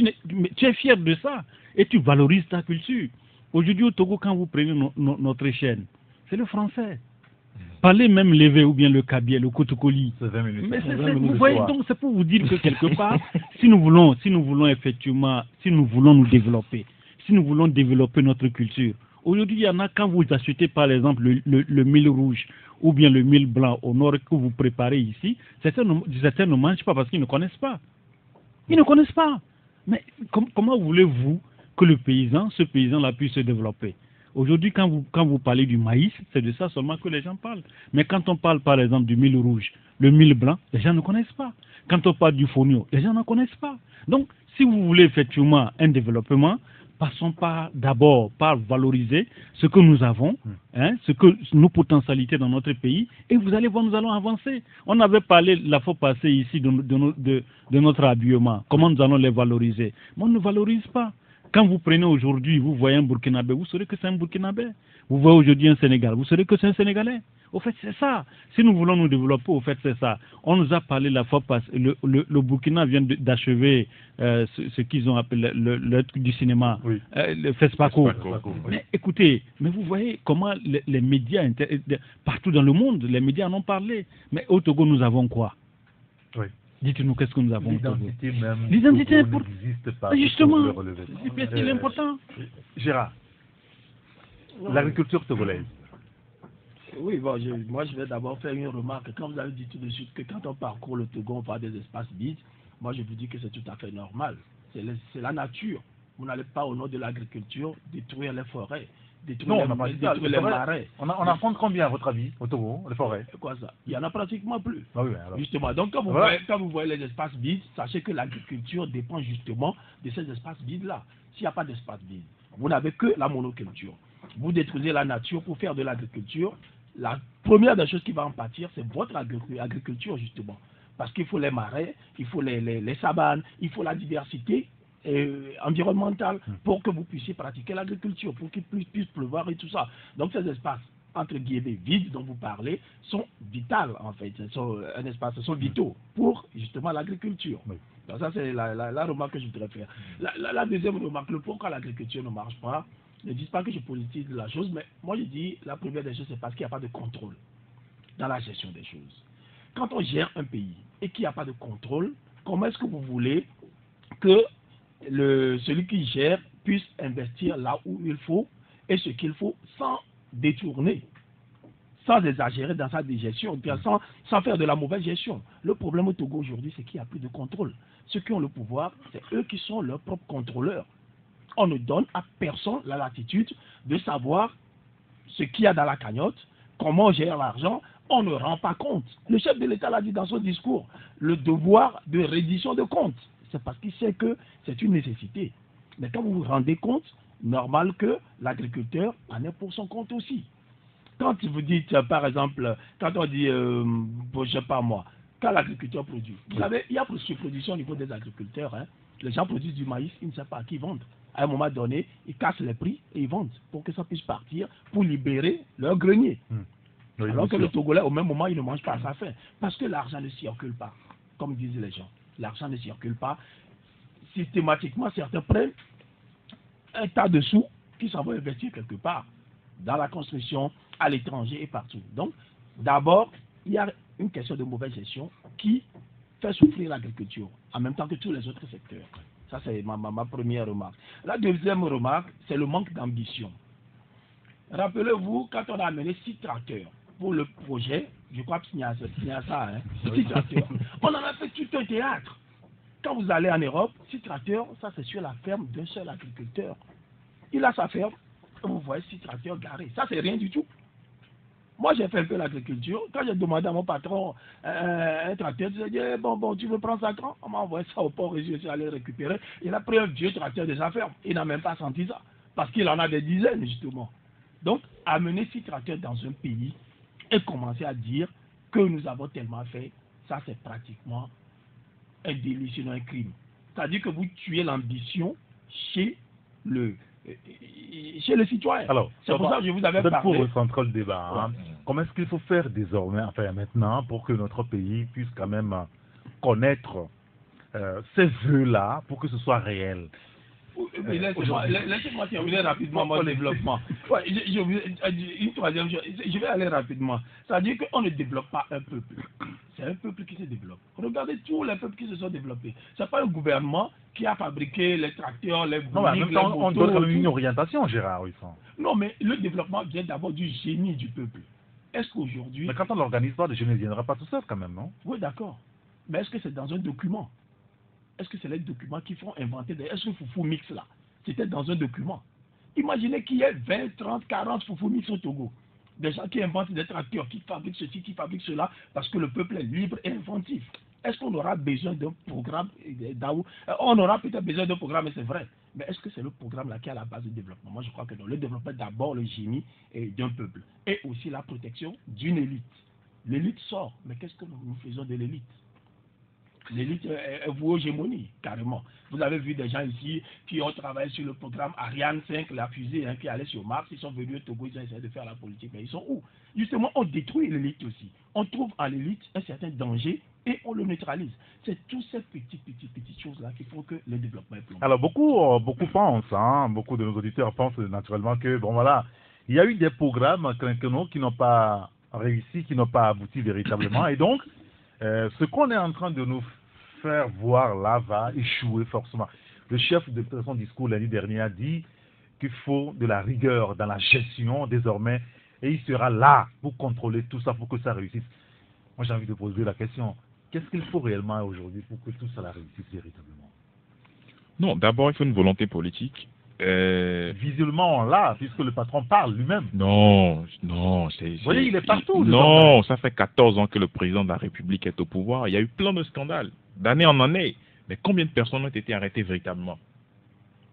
tu es fier de ça, et tu valorises ta culture. Aujourd'hui au Togo, quand vous prenez notre chaîne, c'est le français. Parlez même l'évé ou bien le kabié, le kotokoli. C'est 20 minutes. Mais vous voyez, donc c'est pour vous dire que quelque part, si nous voulons effectivement, si nous voulons nous développer, si nous voulons développer notre culture, Aujourd'hui, il y en a, quand vous achetez par exemple le mil rouge ou bien le mil blanc au nord que vous préparez ici, certains ne mangent pas parce qu'ils ne connaissent pas. Ils ne connaissent pas. Mais comment voulez-vous que ce paysan-là puisse se développer? Aujourd'hui, quand vous parlez du maïs, c'est de ça seulement que les gens parlent. Mais quand on parle par exemple du mil rouge, le mil blanc, les gens ne connaissent pas. Quand on parle du fonio, les gens ne connaissent pas. Donc, si vous voulez effectivement un développement, passons d'abord par valoriser ce que nous avons, nos potentialités dans notre pays, et vous allez voir, nous allons avancer. On avait parlé la fois passée ici de notre habillement, comment nous allons les valoriser. Mais on ne valorise pas. Quand vous prenez aujourd'hui, vous voyez un Burkinabé, vous saurez que c'est un Burkinabé. Vous voyez aujourd'hui un Sénégal, vous saurez que c'est un Sénégalais. Au fait, c'est ça. Si nous voulons nous développer, au fait, c'est ça. On nous a parlé la fois passée, le Burkina vient d'achever ce qu'ils ont appelé le truc du cinéma, le FESPACO. Mais écoutez, vous voyez comment les médias, partout dans le monde, les médias en ont parlé. Mais au Togo, nous avons quoi? Dites-nous, qu'est-ce que nous avons? L'identité même. L'identité n'existe pas. Justement, c'est important. Gérard, l'agriculture togolaise. Oui, bon, moi je vais d'abord faire une remarque. Quand vous avez dit tout de suite que quand on parcourt le Togo, on parle des espaces vides, moi je vous dis que c'est tout à fait normal. C'est la nature. Vous n'allez pas au nom de l'agriculture détruire les forêts, détruire les marais. On en compte combien à votre avis au Togo, les forêts? Quoi ça? Il n'y en a pratiquement plus. Ah oui, justement. Donc quand vous voyez les espaces vides, sachez que l'agriculture dépend justement de ces espaces vides-là. S'il n'y a pas d'espace vide, vous n'avez que la monoculture. Vous détruisez la nature pour faire de l'agriculture. La première des choses qui va en pâtir, c'est votre agriculture, justement. Parce qu'il faut les marais, il faut les savanes, il faut la diversité environnementale pour que vous puissiez pratiquer l'agriculture, pour qu'il puisse pleuvoir et tout ça. Donc ces espaces, entre guillemets, vides dont vous parlez, sont vitaux, en fait. Sont vitaux pour, justement, l'agriculture. Oui. Donc ça, c'est la remarque que je voudrais faire. La deuxième remarque, le pourquoi l'agriculture ne marche pas, ne dis pas que je politise la chose, mais moi je dis la première des choses, c'est parce qu'il n'y a pas de contrôle dans la gestion des choses. Quand on gère un pays et qu'il n'y a pas de contrôle, comment est-ce que vous voulez que celui qui gère puisse investir là où il faut et ce qu'il faut sans détourner, sans exagérer dans sa gestion, sans faire de la mauvaise gestion? Le problème au Togo aujourd'hui, c'est qu'il n'y a plus de contrôle. Ceux qui ont le pouvoir, c'est eux qui sont leurs propres contrôleurs. On ne donne à personne la latitude de savoir ce qu'il y a dans la cagnotte, comment on gère l'argent. On ne rend pas compte. Le chef de l'État l'a dit dans son discours, le devoir de reddition de comptes. C'est parce qu'il sait que c'est une nécessité. Mais quand vous vous rendez compte, normal que l'agriculteur en ait pour son compte aussi. Quand vous dites, par exemple, quand on dit, je ne sais pas moi, quand l'agriculteur produit, vous savez, il y a surproduction au niveau des agriculteurs. Les gens produisent du maïs, ils ne savent pas à qui vendre. À un moment donné, ils cassent les prix et ils vendent pour que ça puisse partir, pour libérer leur grenier. Oui, alors que le Togolais, au même moment, il ne mange pas à sa faim. Parce que l'argent ne circule pas, comme disent les gens. L'argent ne circule pas. Systématiquement, certains prennent un tas de sous qui s'en vont investir quelque part, dans la construction, à l'étranger et partout. Donc, d'abord, il y a une question de mauvaise gestion qui fait souffrir l'agriculture, en même temps que tous les autres secteurs. Ça, c'est ma première remarque. La deuxième remarque, c'est le manque d'ambition. Rappelez-vous, quand on a amené 6 tracteurs pour le projet, je crois que c'est ça, 6 tracteurs, on en a fait tout un théâtre. Quand vous allez en Europe, 6 tracteurs, ça c'est sur la ferme d'un seul agriculteur. Il a sa ferme, et vous voyez 6 tracteurs garés. Ça, c'est rien du tout. Moi, j'ai fait un peu l'agriculture. Quand j'ai demandé à mon patron un tracteur, je lui ai dit, bon, tu veux prendre ça quand? On m'a envoyé ça au port et je suis allé le récupérer. Il a pris un vieux tracteur de sa ferme. Il n'a même pas senti ça. Parce qu'il en a des dizaines, justement. Donc, amener 6 tracteurs dans un pays et commencer à dire que nous avons tellement fait, ça, c'est pratiquement un délit, sinon un crime. C'est-à-dire que vous tuez l'ambition chez le citoyen. Alors, c'est pour ça que je vous avais parlé. Pour recentrer le débat, comment est-ce qu'il faut faire désormais, enfin maintenant, pour que notre pays puisse quand même connaître ces vœux-là, pour que ce soit réel? Laissez-moi terminer rapidement mon développement. Une troisième chose, je vais aller rapidement. C'est-à-dire qu'on ne développe pas un peuple. c'est un peuple qui se développe. Regardez tous les peuples qui se sont développés. Ce n'est pas un gouvernement qui a fabriqué les tracteurs, les Non, mais en même temps, on donne quand même une orientation, Gérard. Non, mais le développement vient d'abord du génie du peuple. Est-ce qu'aujourd'hui... Mais quand on l'organise pas, le génie ne viendra pas tout seul quand même, non? Oui, d'accord. Mais est-ce que c'est dans un document? Est-ce que c'est les documents qui font inventer des... Est-ce que Foufou Mix là, c'était dans un document? Imaginez qu'il y ait 20, 30, 40 Foufou Mix au Togo. Des gens qui inventent des tracteurs, qui fabriquent ceci, qui fabriquent cela, parce que le peuple est libre et inventif. Est-ce qu'on aura besoin d'un programme on aura peut-être besoin d'un programme, c'est vrai. Mais est-ce que c'est le programme là qui est à la base du développement? Moi, je crois que non. Le développement, d'abord le génie d'un peuple. Et aussi la protection d'une élite. L'élite sort. Mais qu'est-ce que nous faisons de l'élite? L'élite est vouée aux gémonies, carrément. Vous avez vu des gens ici qui ont travaillé sur le programme Ariane 5, la fusée qui allait sur Mars. Ils sont venus au Togo, ils ont essayé de faire la politique. Mais ils sont où? Justement, on détruit l'élite aussi. On trouve à l'élite un certain danger et on le neutralise. C'est toutes ces petites choses-là qui font que le développement est plombé. Alors, beaucoup pensent, beaucoup de nos auditeurs pensent naturellement que, bon voilà, il y a eu des programmes quinquennaux qui n'ont pas réussi, qui n'ont pas abouti véritablement. Et donc, ce qu'on est en train de nous faire voir là va échouer forcément. Le chef de son discours l'année dernière a dit qu'il faut de la rigueur dans la gestion désormais et il sera là pour contrôler tout ça pour que ça réussisse. Moi j'ai envie de poser la question, qu'est-ce qu'il faut réellement aujourd'hui pour que tout ça réussisse véritablement? Non, d'abord il faut une volonté politique. Visuellement là, puisque le patron parle lui-même. Non, vous voyez, il est partout. Non, ça fait 14 ans que le président de la République est au pouvoir. Il y a eu plein de scandales, d'année en année. Mais combien de personnes ont été arrêtées véritablement?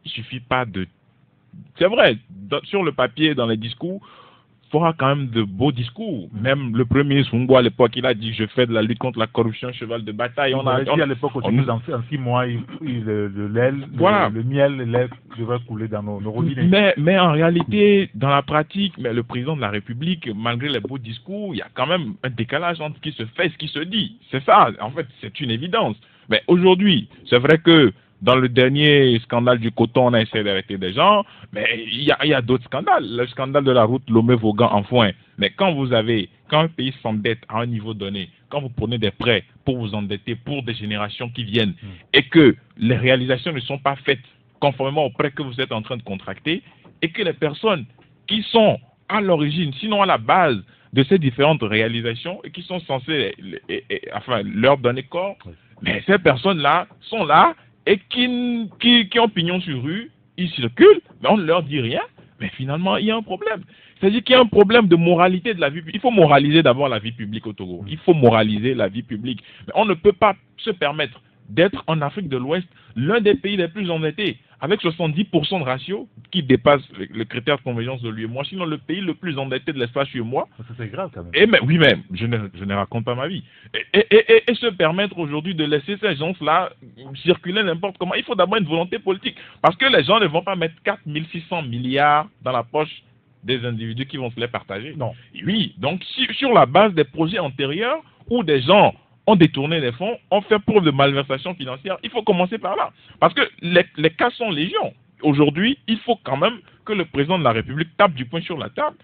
Il suffit pas de... C'est vrai, sur le papier, dans les discours, il faudra quand même de beaux discours. Même le premier ministre Ngbo à l'époque, il a dit « Je fais de la lutte contre la corruption, cheval de bataille ». On a dit à l'époque, dans 6 mois, le miel, le lait devrait couler dans nos robinets. Mais en réalité, dans la pratique, le président de la République, malgré les beaux discours, il y a quand même un décalage entre ce qui se fait et ce qui se dit. C'est ça, en fait, c'est une évidence. Mais aujourd'hui, c'est vrai que dans le dernier scandale du coton, on a essayé d'arrêter des gens, mais il y a d'autres scandales. Le scandale de la route Lomé-Vaughan-Enfoin. Mais quand un pays s'endette à un niveau donné, quand vous prenez des prêts pour vous endetter pour des générations qui viennent, et que les réalisations ne sont pas faites conformément aux prêts que vous êtes en train de contracter, et que les personnes qui sont à l'origine, sinon à la base de ces différentes réalisations, et qui sont censées leur donner corps, mais ces personnes-là sont là, et qui ont pignon sur rue, ils circulent, mais on ne leur dit rien, mais finalement, il y a un problème. C'est-à-dire qu'il y a un problème de moralité de la vie publique. Il faut moraliser d'abord la vie publique au Togo. Il faut moraliser la vie publique. Mais on ne peut pas se permettre d'être en Afrique de l'Ouest l'un des pays les plus endettés, avec 70% de ratio qui dépasse le critère de convergence de l'UEMOA, sinon le pays le plus endetté de l'espace UEMOA. C'est grave quand même. Oui, mais je ne raconte pas ma vie. Et se permettre aujourd'hui de laisser ces gens-là circuler n'importe comment, il faut d'abord une volonté politique. Parce que les gens ne vont pas mettre 4600 milliards dans la poche des individus qui vont se les partager. Non. Oui, donc sur la base des projets antérieurs où des gens ont détourné les fonds, ont fait preuve de malversation financière. Il faut commencer par là. Parce que les cas sont légion. Aujourd'hui, il faut quand même que le président de la République tape du poing sur la table,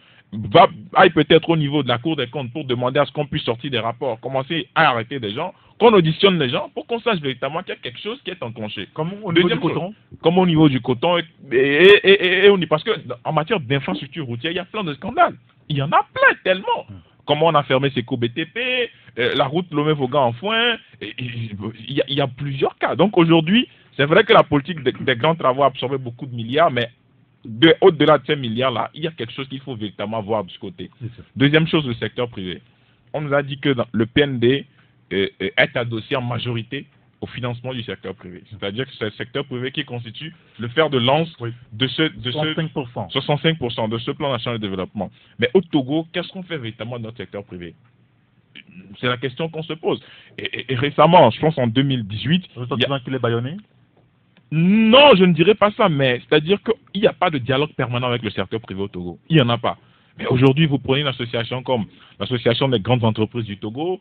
aille peut-être au niveau de la Cour des comptes pour demander à ce qu'on puisse sortir des rapports, commencer à arrêter des gens, qu'on auditionne les gens pour qu'on sache véritablement qu'il y a quelque chose qui est enclenché. Comme au niveau du coton. Comme au niveau du coton. Parce qu'en matière d'infrastructure routière, il y a plein de scandales. Il y en a plein, tellement. Comment on a fermé Seco BTP, la route Lomé-Vaughan-Enfoin, il y a plusieurs cas. Donc aujourd'hui, c'est vrai que la politique des grands travaux a absorbé beaucoup de milliards, mais au-delà de ces milliards-là, il y a quelque chose qu'il faut véritablement voir de ce côté. Deuxième chose, le secteur privé. On nous a dit que le PND est adossé en majorité au financement du secteur privé. C'est-à-dire que c'est le secteur privé qui constitue le fer de lance de 65% de ce plan national de développement. Mais au Togo, qu'est-ce qu'on fait véritablement dans notre secteur privé? C'est la question qu'on se pose. Et récemment, je pense en 2018... Vous sentez qu'il est bâillonné? Non, je ne dirais pas ça, mais c'est-à-dire qu'il n'y a pas de dialogue permanent avec le secteur privé au Togo. Il n'y en a pas. Mais aujourd'hui, vous prenez une association comme l'Association des grandes entreprises du Togo,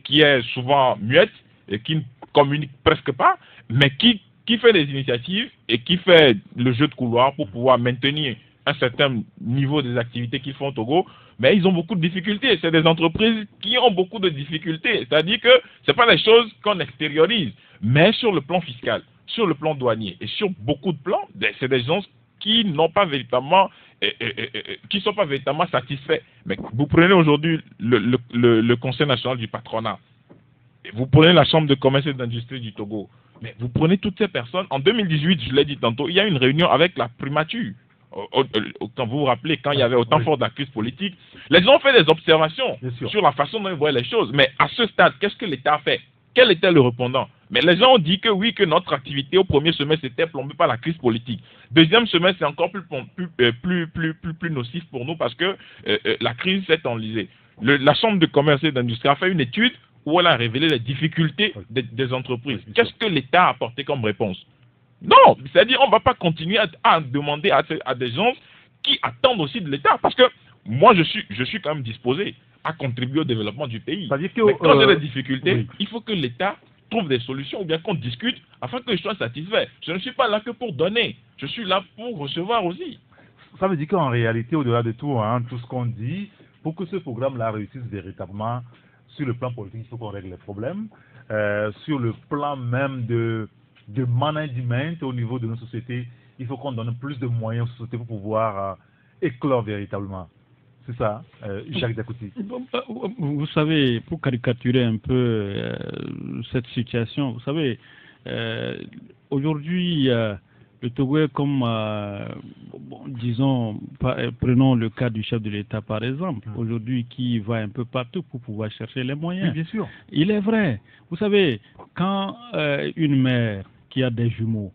qui est souvent muette et qui ne communique presque pas, mais qui fait des initiatives et qui fait le jeu de couloir pour pouvoir maintenir un certain niveau des activités qu'ils font au Togo, mais ils ont beaucoup de difficultés. C'est des entreprises qui ont beaucoup de difficultés. C'est-à-dire que ce pas des choses qu'on extériorise, mais sur le plan fiscal, sur le plan douanier et sur beaucoup de plans, c'est des gens qui n'ont pas véritablement, qui sont pas véritablement satisfaits. Mais vous prenez aujourd'hui le Conseil national du patronat, et vous prenez la Chambre de commerce et d'industrie du Togo, mais vous prenez toutes ces personnes. En 2018, je l'ai dit tantôt, il y a une réunion avec la primature. Quand vous vous rappelez, quand il y avait autant fort de la crise politique, les gens ont fait des observations sur la façon dont ils voyaient les choses. Mais à ce stade, qu'est-ce que l'État a fait? Quel était le répondant? Mais les gens ont dit que oui, que notre activité au premier semestre était plombée par la crise politique. Deuxième semestre, c'est encore plus nocif pour nous parce que la crise s'est enlisée. La Chambre de commerce et d'industrie a fait une étude où elle a révélé les difficultés des entreprises. Qu'est-ce que l'État a apporté comme réponse? Non, c'est-à-dire on ne va pas continuer à demander à des gens qui attendent aussi de l'État. Parce que moi, je suis quand même disposé à contribuer au développement du pays. Mais quand j'ai des difficultés, il faut que l'État trouve des solutions ou bien qu'on discute afin que je sois satisfait. Je ne suis pas là que pour donner, je suis là pour recevoir aussi. Ça veut dire qu'en réalité, au-delà de tout, tout ce qu'on dit, pour que ce programme-là réussisse véritablement, sur le plan politique, il faut qu'on règle les problèmes. Sur le plan même de management au niveau de nos sociétés, il faut qu'on donne plus de moyens aux sociétés pour pouvoir éclore véritablement. C'est ça, Jacques Zakouti. Vous savez, pour caricaturer un peu cette situation, vous savez, aujourd'hui, le Togo est comme, disons, prenons le cas du chef de l'État par exemple, aujourd'hui qui va un peu partout pour pouvoir chercher les moyens. Oui, bien sûr. Il est vrai. Vous savez, quand une mère qui a des jumeaux,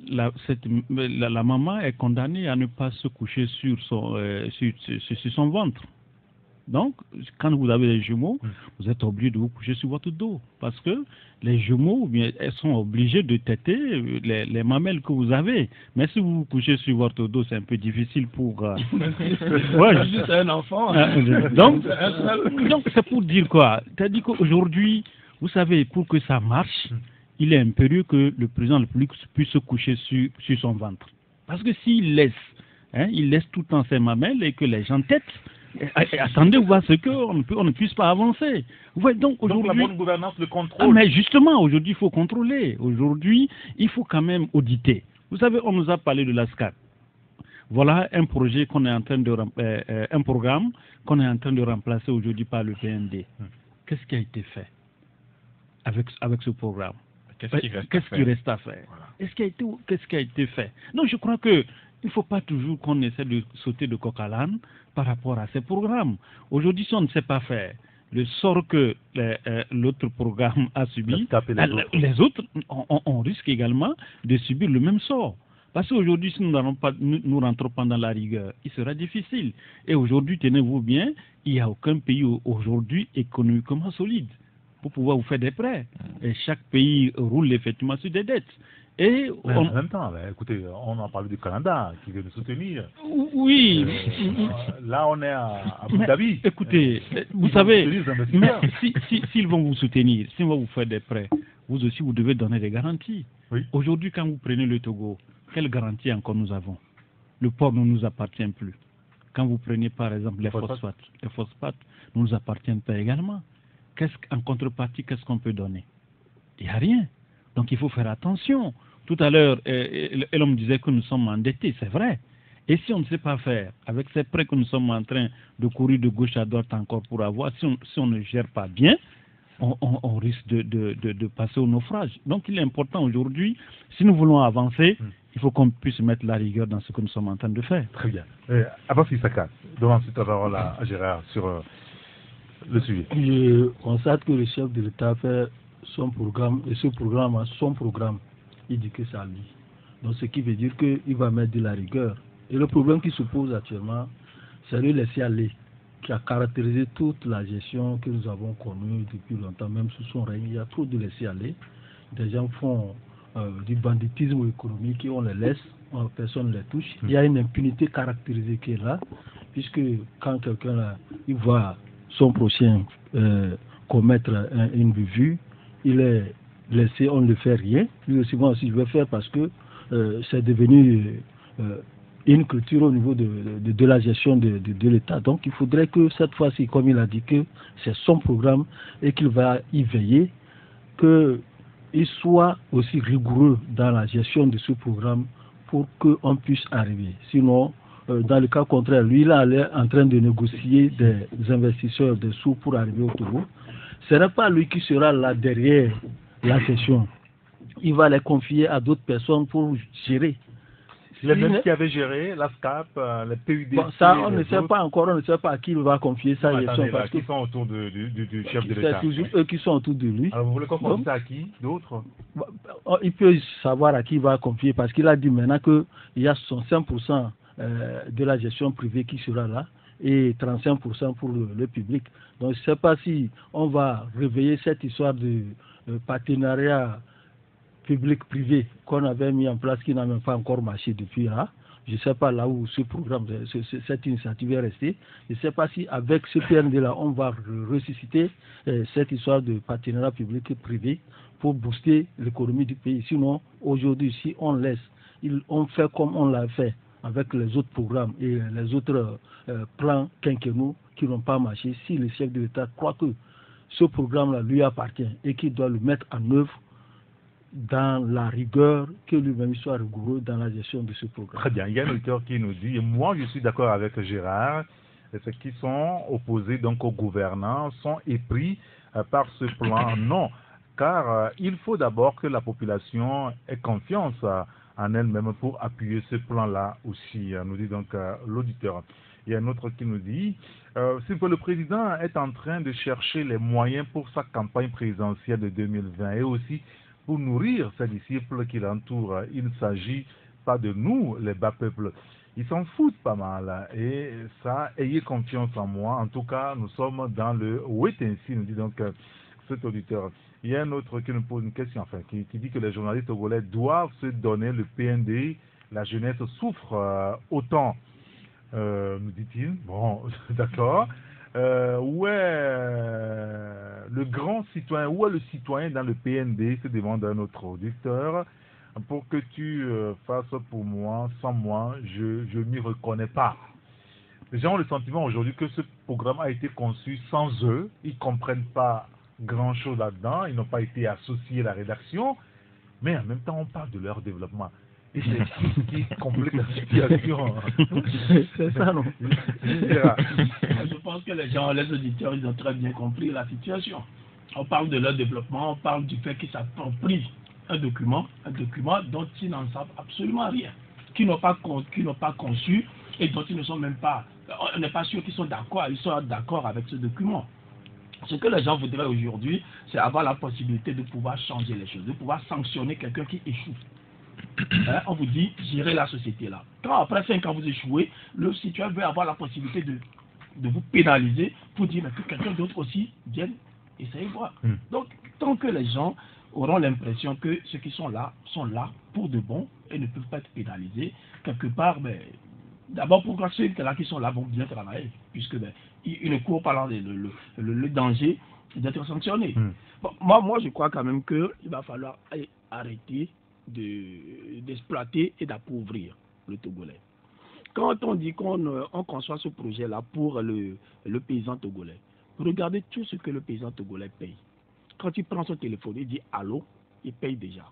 la maman est condamnée à ne pas se coucher sur son ventre. Donc, quand vous avez des jumeaux, vous êtes obligé de vous coucher sur votre dos. Parce que les jumeaux, elles sont obligées de téter les mamelles que vous avez. Mais si vous vous couchez sur votre dos, c'est un peu difficile pour... ouais, juste un enfant. Donc, c'est pour dire quoi? C'est-à-dire qu'aujourd'hui, vous savez, pour que ça marche, il est impérieux que le président de la République puisse se coucher sur son ventre. Parce que s'il laisse, il laisse tout en ses mamelles et que les gens têtent, attendez voir ce qu'on ne puisse pas avancer. Ouais, donc la bonne gouvernance, le contrôle. Mais justement, aujourd'hui, il faut contrôler. Aujourd'hui, il faut quand même auditer. Vous savez, on nous a parlé de l'ASCAD. Voilà un projet qu'on est en train de un programme qu'on est en train de remplacer aujourd'hui par le PND. Qu'est-ce qui a été fait avec ce programme? Qu'est-ce qui reste à faire? Voilà. Qu'est-ce qui a été fait? Non, je crois que il ne faut pas toujours qu'on essaie de sauter de coq à l'âne par rapport à ces programmes. Aujourd'hui, si on ne sait pas faire le sort que l'autre programme a subi, les autres, on risque également de subir le même sort. Parce qu'aujourd'hui, si nous ne rentrons pas dans la rigueur, il sera difficile. Et aujourd'hui, tenez-vous bien, il n'y a aucun pays aujourd'hui économiquement solide pour pouvoir vous faire des prêts. Et chaque pays roule effectivement sur des dettes. Et en même temps, écoutez, on en parle du Canada qui veut nous soutenir. Oui. Là, on est à Abu Dhabi. Écoutez, vous savez, mais s'ils vont vous soutenir, s'ils vont vous faire des prêts, vous aussi, vous devez donner des garanties. Oui. Aujourd'hui, quand vous prenez le Togo, quelle garantie encore nous avons? Le port ne nous appartient plus. Quand vous prenez par exemple les phosphates ne nous appartiennent pas également. En contrepartie, qu'est-ce qu'on peut donner? Il n'y a rien. Donc il faut faire attention. Tout à l'heure, l'homme disait que nous sommes endettés, c'est vrai. Et si on ne sait pas faire, avec ces prêts que nous sommes en train de courir de gauche à droite encore pour avoir, si on ne gère pas bien, on risque de passer au naufrage. Donc il est important aujourd'hui, si nous voulons avancer, il faut qu'on puisse mettre la rigueur dans ce que nous sommes en train de faire. Très bien. Abbas Issaka, donnons ensuite la parole à Gérard sur le sujet. Je constate que le chef de l'État fait son programme, et ce programme, son programme, il dit que c'est à lui. Donc ce qui veut dire qu'il va mettre de la rigueur. Et le problème qui se pose actuellement, c'est le laisser aller, qui a caractérisé toute la gestion que nous avons connue depuis longtemps, même sous son règne. Il y a trop de laisser aller. Des gens font du banditisme économique et on les laisse, personne ne les touche. Il y a une impunité caractérisée qui est là, puisque quand quelqu'un il voit son prochain commettre une bévue, il est laissé, on ne fait rien. Lui aussi, moi aussi, je vais faire parce que c'est devenu une culture au niveau de la gestion de l'État. Donc il faudrait que cette fois-ci, comme il a dit que c'est son programme et qu'il va y veiller, qu'il soit aussi rigoureux dans la gestion de ce programme pour qu'on puisse arriver. Sinon, dans le cas contraire, lui, il est en train de négocier des investisseurs, des sous pour arriver au Togo. Ce n'est pas lui qui sera là derrière la session. Il va les confier à d'autres personnes pour gérer. Les mêmes qui avaient géré la SCAP, les PUD. Bon, ça, on ne sait pas encore, on ne sait pas à qui il va confier sa gestion. Parce qui sont autour du chef de l'État. C'est toujours eux qui sont autour de lui. Alors vous voulez qu'on confie ça à qui? D'autres? Il peut savoir à qui il va confier parce qu'il a dit maintenant qu'il y a 65% de la gestion privée qui sera là et 35% pour le public. Donc je ne sais pas si on va réveiller cette histoire de partenariat public-privé qu'on avait mis en place qui n'a même pas encore marché depuis là. Je ne sais pas là où ce programme, cette initiative est restée. Je ne sais pas si avec ce PND-là, on va ressusciter cette histoire de partenariat public-privé pour booster l'économie du pays. Sinon, aujourd'hui, si on laisse, on fait comme on l'a fait avec les autres programmes et les autres plans quinquennaux qui n'ont pas marché, si le chef de l'État croit que ce programme-là lui appartient et qu'il doit le mettre en œuvre dans la rigueur, que lui-même soit rigoureux dans la gestion de ce programme. Très bien, il y a un auditeur qui nous dit, et moi je suis d'accord avec Gérard, ceux qui sont opposés donc aux gouvernants sont épris par ce plan. Non, car il faut d'abord que la population ait confiance en elle-même pour appuyer ce plan-là aussi, nous dit donc l'auditeur. Il y a un autre qui nous dit, c'est que le président est en train de chercher les moyens pour sa campagne présidentielle de 2020 et aussi pour nourrir ses disciples qui l'entourent. Il ne s'agit pas de nous, les bas peuples. Ils s'en foutent pas mal. Et ça, ayez confiance en moi. En tout cas, nous sommes dans le wait-and-see, nous dit donc cet auditeur. Il y a un autre qui nous pose une question, enfin, qui dit que les journalistes togolais doivent se donner le PND. La jeunesse souffre autant, nous dit-il. Bon, d'accord. Où est le grand citoyen, où est le citoyen dans le PND, se demande un autre auditeur. Pour que tu fasses pour moi, sans moi, je ne m'y reconnais pas. Les gens ont le sentiment aujourd'hui que ce programme a été conçu sans eux. Ils ne comprennent pas grand-chose là-dedans. Ils n'ont pas été associés à la rédaction. Mais en même temps, on parle de leur développement. Et c'est ce qui complique la situation. C'est ça, non? Je pense que les gens, les auditeurs, ils ont très bien compris la situation. On parle de leur développement, on parle du fait qu'ils s'approprient un document dont ils n'en savent absolument rien, qu'ils n'ont pas conçu et dont ils ne sont même pas, on n'est pas sûr qu'ils sont d'accord avec ce document. Ce que les gens voudraient aujourd'hui, c'est avoir la possibilité de pouvoir changer les choses, de pouvoir sanctionner quelqu'un qui échoue. On vous dit, gérez la société là. Quand après 5 ans vous échouez, le citoyen veut avoir la possibilité de vous pénaliser pour dire que quelqu'un d'autre aussi vienne essayer de voir. Donc, tant que les gens auront l'impression que ceux qui sont là pour de bon et ne peuvent pas être pénalisés, quelque part, d'abord pourquoi ceux-là qui sont là vont bien travailler, puisque ils ne courent pas le danger d'être sanctionnés. Bon, moi, je crois quand même qu'il va falloir arrêter d'exploiter et d'appauvrir le Togolais. Quand on dit qu'on conçoit ce projet-là pour le paysan togolais, regardez tout ce que le paysan togolais paye. Quand il prend son téléphone, il dit allô, il paye déjà.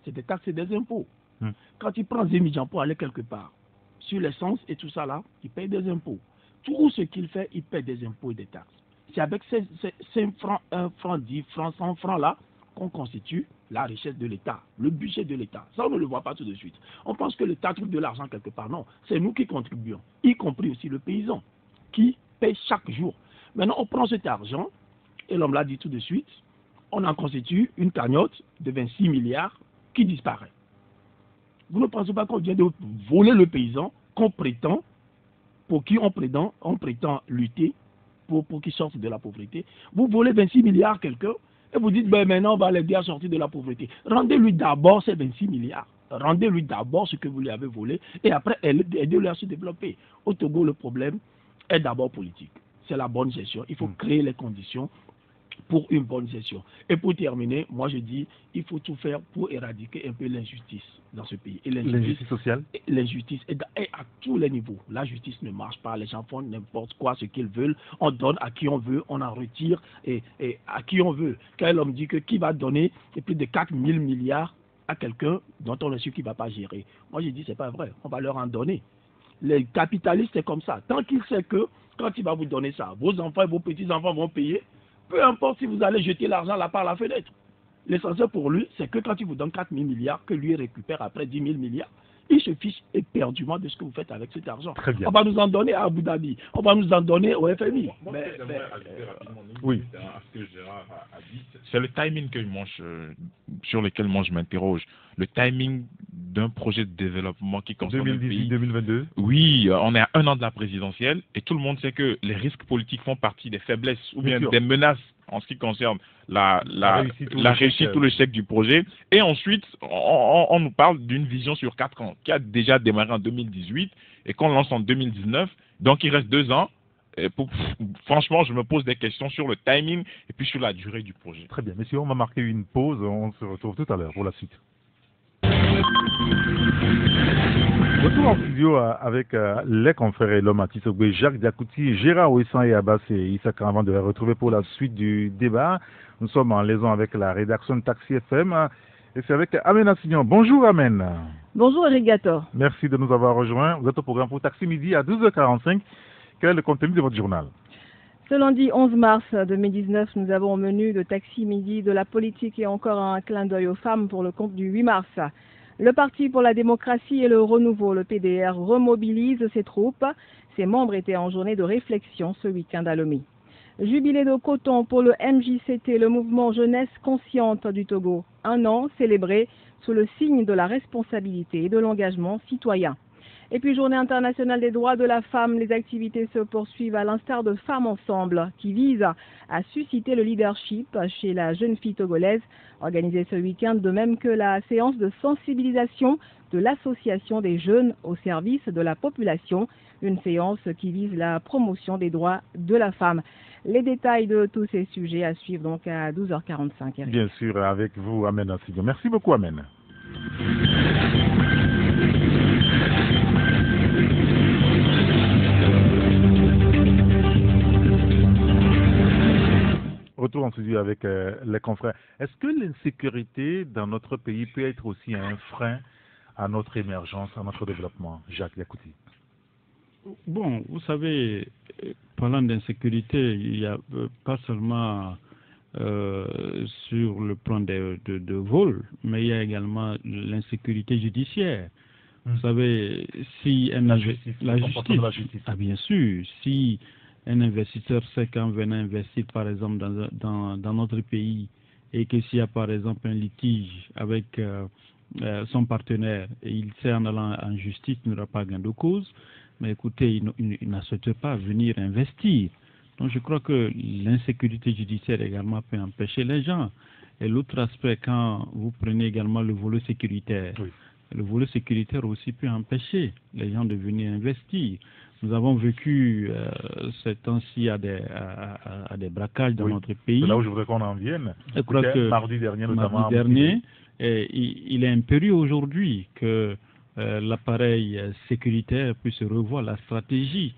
C'est des taxes et des impôts. Quand il prend Zémidjan pour aller quelque part, sur l'essence et tout ça là, il paye des impôts. Tout ce qu'il fait, il paye des impôts et des taxes. C'est avec ces 5 francs, 1 franc, 10 francs, 100 francs là qu'on constitue la richesse de l'État, le budget de l'État. Ça, on ne le voit pas tout de suite. On pense que l'État trouve de l'argent quelque part. Non, c'est nous qui contribuons, y compris aussi le paysan, qui paye chaque jour. Maintenant, on prend cet argent, et l'homme l'a dit tout de suite, on en constitue une cagnotte de 26 milliards qui disparaît. Vous ne pensez pas qu'on vient de voler le paysan, qu'on prétend, pour qui on prétend lutter pour qu'il sorte de la pauvreté. Vous volez 26 milliards quelqu'un, et vous dites, maintenant on va l'aider à sortir de la pauvreté. Rendez-lui d'abord ces 26 milliards. Rendez-lui d'abord ce que vous lui avez volé, et après aidez-le à se développer. Au Togo, le problème est d'abord politique. C'est la bonne gestion. Il faut créer les conditions pour une bonne gestion. Et pour terminer, moi je dis, il faut tout faire pour éradiquer un peu l'injustice dans ce pays. Et L'injustice sociale. L'injustice et à tous les niveaux. La justice ne marche pas, les gens font n'importe quoi, ce qu'ils veulent. On donne à qui on veut, on en retire et à qui on veut. Quand l'homme dit que qui va donner plus de 4 000 milliards à quelqu'un dont on est sûr qu'il ne va pas gérer. Moi je dis, c'est pas vrai, on va leur en donner. Les capitalistes, c'est comme ça. Tant qu'il sait que quand il va vous donner ça, vos enfants et vos petits-enfants vont payer, peu importe si vous allez jeter l'argent là par la fenêtre. L'essentiel pour lui, c'est que quand il vous donne 4 000 milliards, que lui récupère après 10 000 milliards, il se fiche éperdument de ce que vous faites avec cet argent. Très bien. On va nous en donner à Abu Dhabi, on va nous en donner au FMI. Oui. À ce que Gérard a dit, c'est le timing sur lequel moi je m'interroge. Le timing d'un projet de développement qui concerne le pays. 2018-2022. Oui, on est à 1 an de la présidentielle et tout le monde sait que les risques politiques font partie des faiblesses ou bien des menaces en ce qui concerne la réussite ou l'échec du projet. Et ensuite, on nous parle d'une vision sur 4 ans qui a déjà démarré en 2018 et qu'on lance en 2019. Donc il reste 2 ans. Et franchement, je me pose des questions sur le timing et puis sur la durée du projet. Très bien. Messieurs, on va marquer une pause. On se retrouve tout à l'heure pour la suite. Retour en studio avec les confrères et l'homme à Tissogbe, Jacques Diakouti, Gérard Ouissan et Abbas et Issa Karavan de les retrouver pour la suite du débat. Nous sommes en liaison avec la rédaction de Taxi FM et c'est avec Amen Assignon. Bonjour Amen. Bonjour Irrigator. Merci de nous avoir rejoints. Vous êtes au programme pour Taxi Midi à 12h45. Quel est le contenu de votre journal? Ce lundi 11 mars 2019, nous avons au menu de Taxi Midi de la politique et encore un clin d'œil aux femmes pour le compte du 8 mars. Le Parti pour la démocratie et le renouveau, le PDR, remobilise ses troupes. Ses membres étaient en journée de réflexion ce week-end à Lomé. Jubilé de coton pour le MJCT, le mouvement jeunesse consciente du Togo. 1 an célébré sous le signe de la responsabilité et de l'engagement citoyen. Et puis, Journée internationale des droits de la femme, les activités se poursuivent à l'instar de Femmes Ensemble, qui vise à susciter le leadership chez la jeune fille togolaise, organisée ce week-end, de même que la séance de sensibilisation de l'Association des jeunes au service de la population, une séance qui vise la promotion des droits de la femme. Les détails de tous ces sujets à suivre donc à 12h45. Bien sûr, avec vous, Amen Assignon. Merci beaucoup, Amen. Retour en studio avec les confrères. Est-ce que l'insécurité dans notre pays peut être aussi un frein à notre émergence, à notre développement? Jacques Diakouti. Bon, vous savez, parlant d'insécurité, il n'y a pas seulement sur le plan de vol, mais il y a également l'insécurité judiciaire. Vous savez, si la justice, ah bien sûr, si un investisseur sait qu'en venant investir, par exemple, dans notre pays, et que s'il y a, par exemple, un litige avec son partenaire, et il sait en allant en justice, il n'aura pas gain de cause, mais écoutez, il n'accepte pas venir investir. Donc je crois que l'insécurité judiciaire également peut empêcher les gens. Et l'autre aspect, quand vous prenez également le volet sécuritaire, oui. Le volet sécuritaire aussi peut empêcher les gens de venir investir. Nous avons vécu ces temps-ci à des braquages dans notre pays. C'est là où je voudrais qu'on en vienne. Je crois que mardi dernier, notamment. Mardi dernier, il est impérieux aujourd'hui que l'appareil sécuritaire puisse revoir la stratégie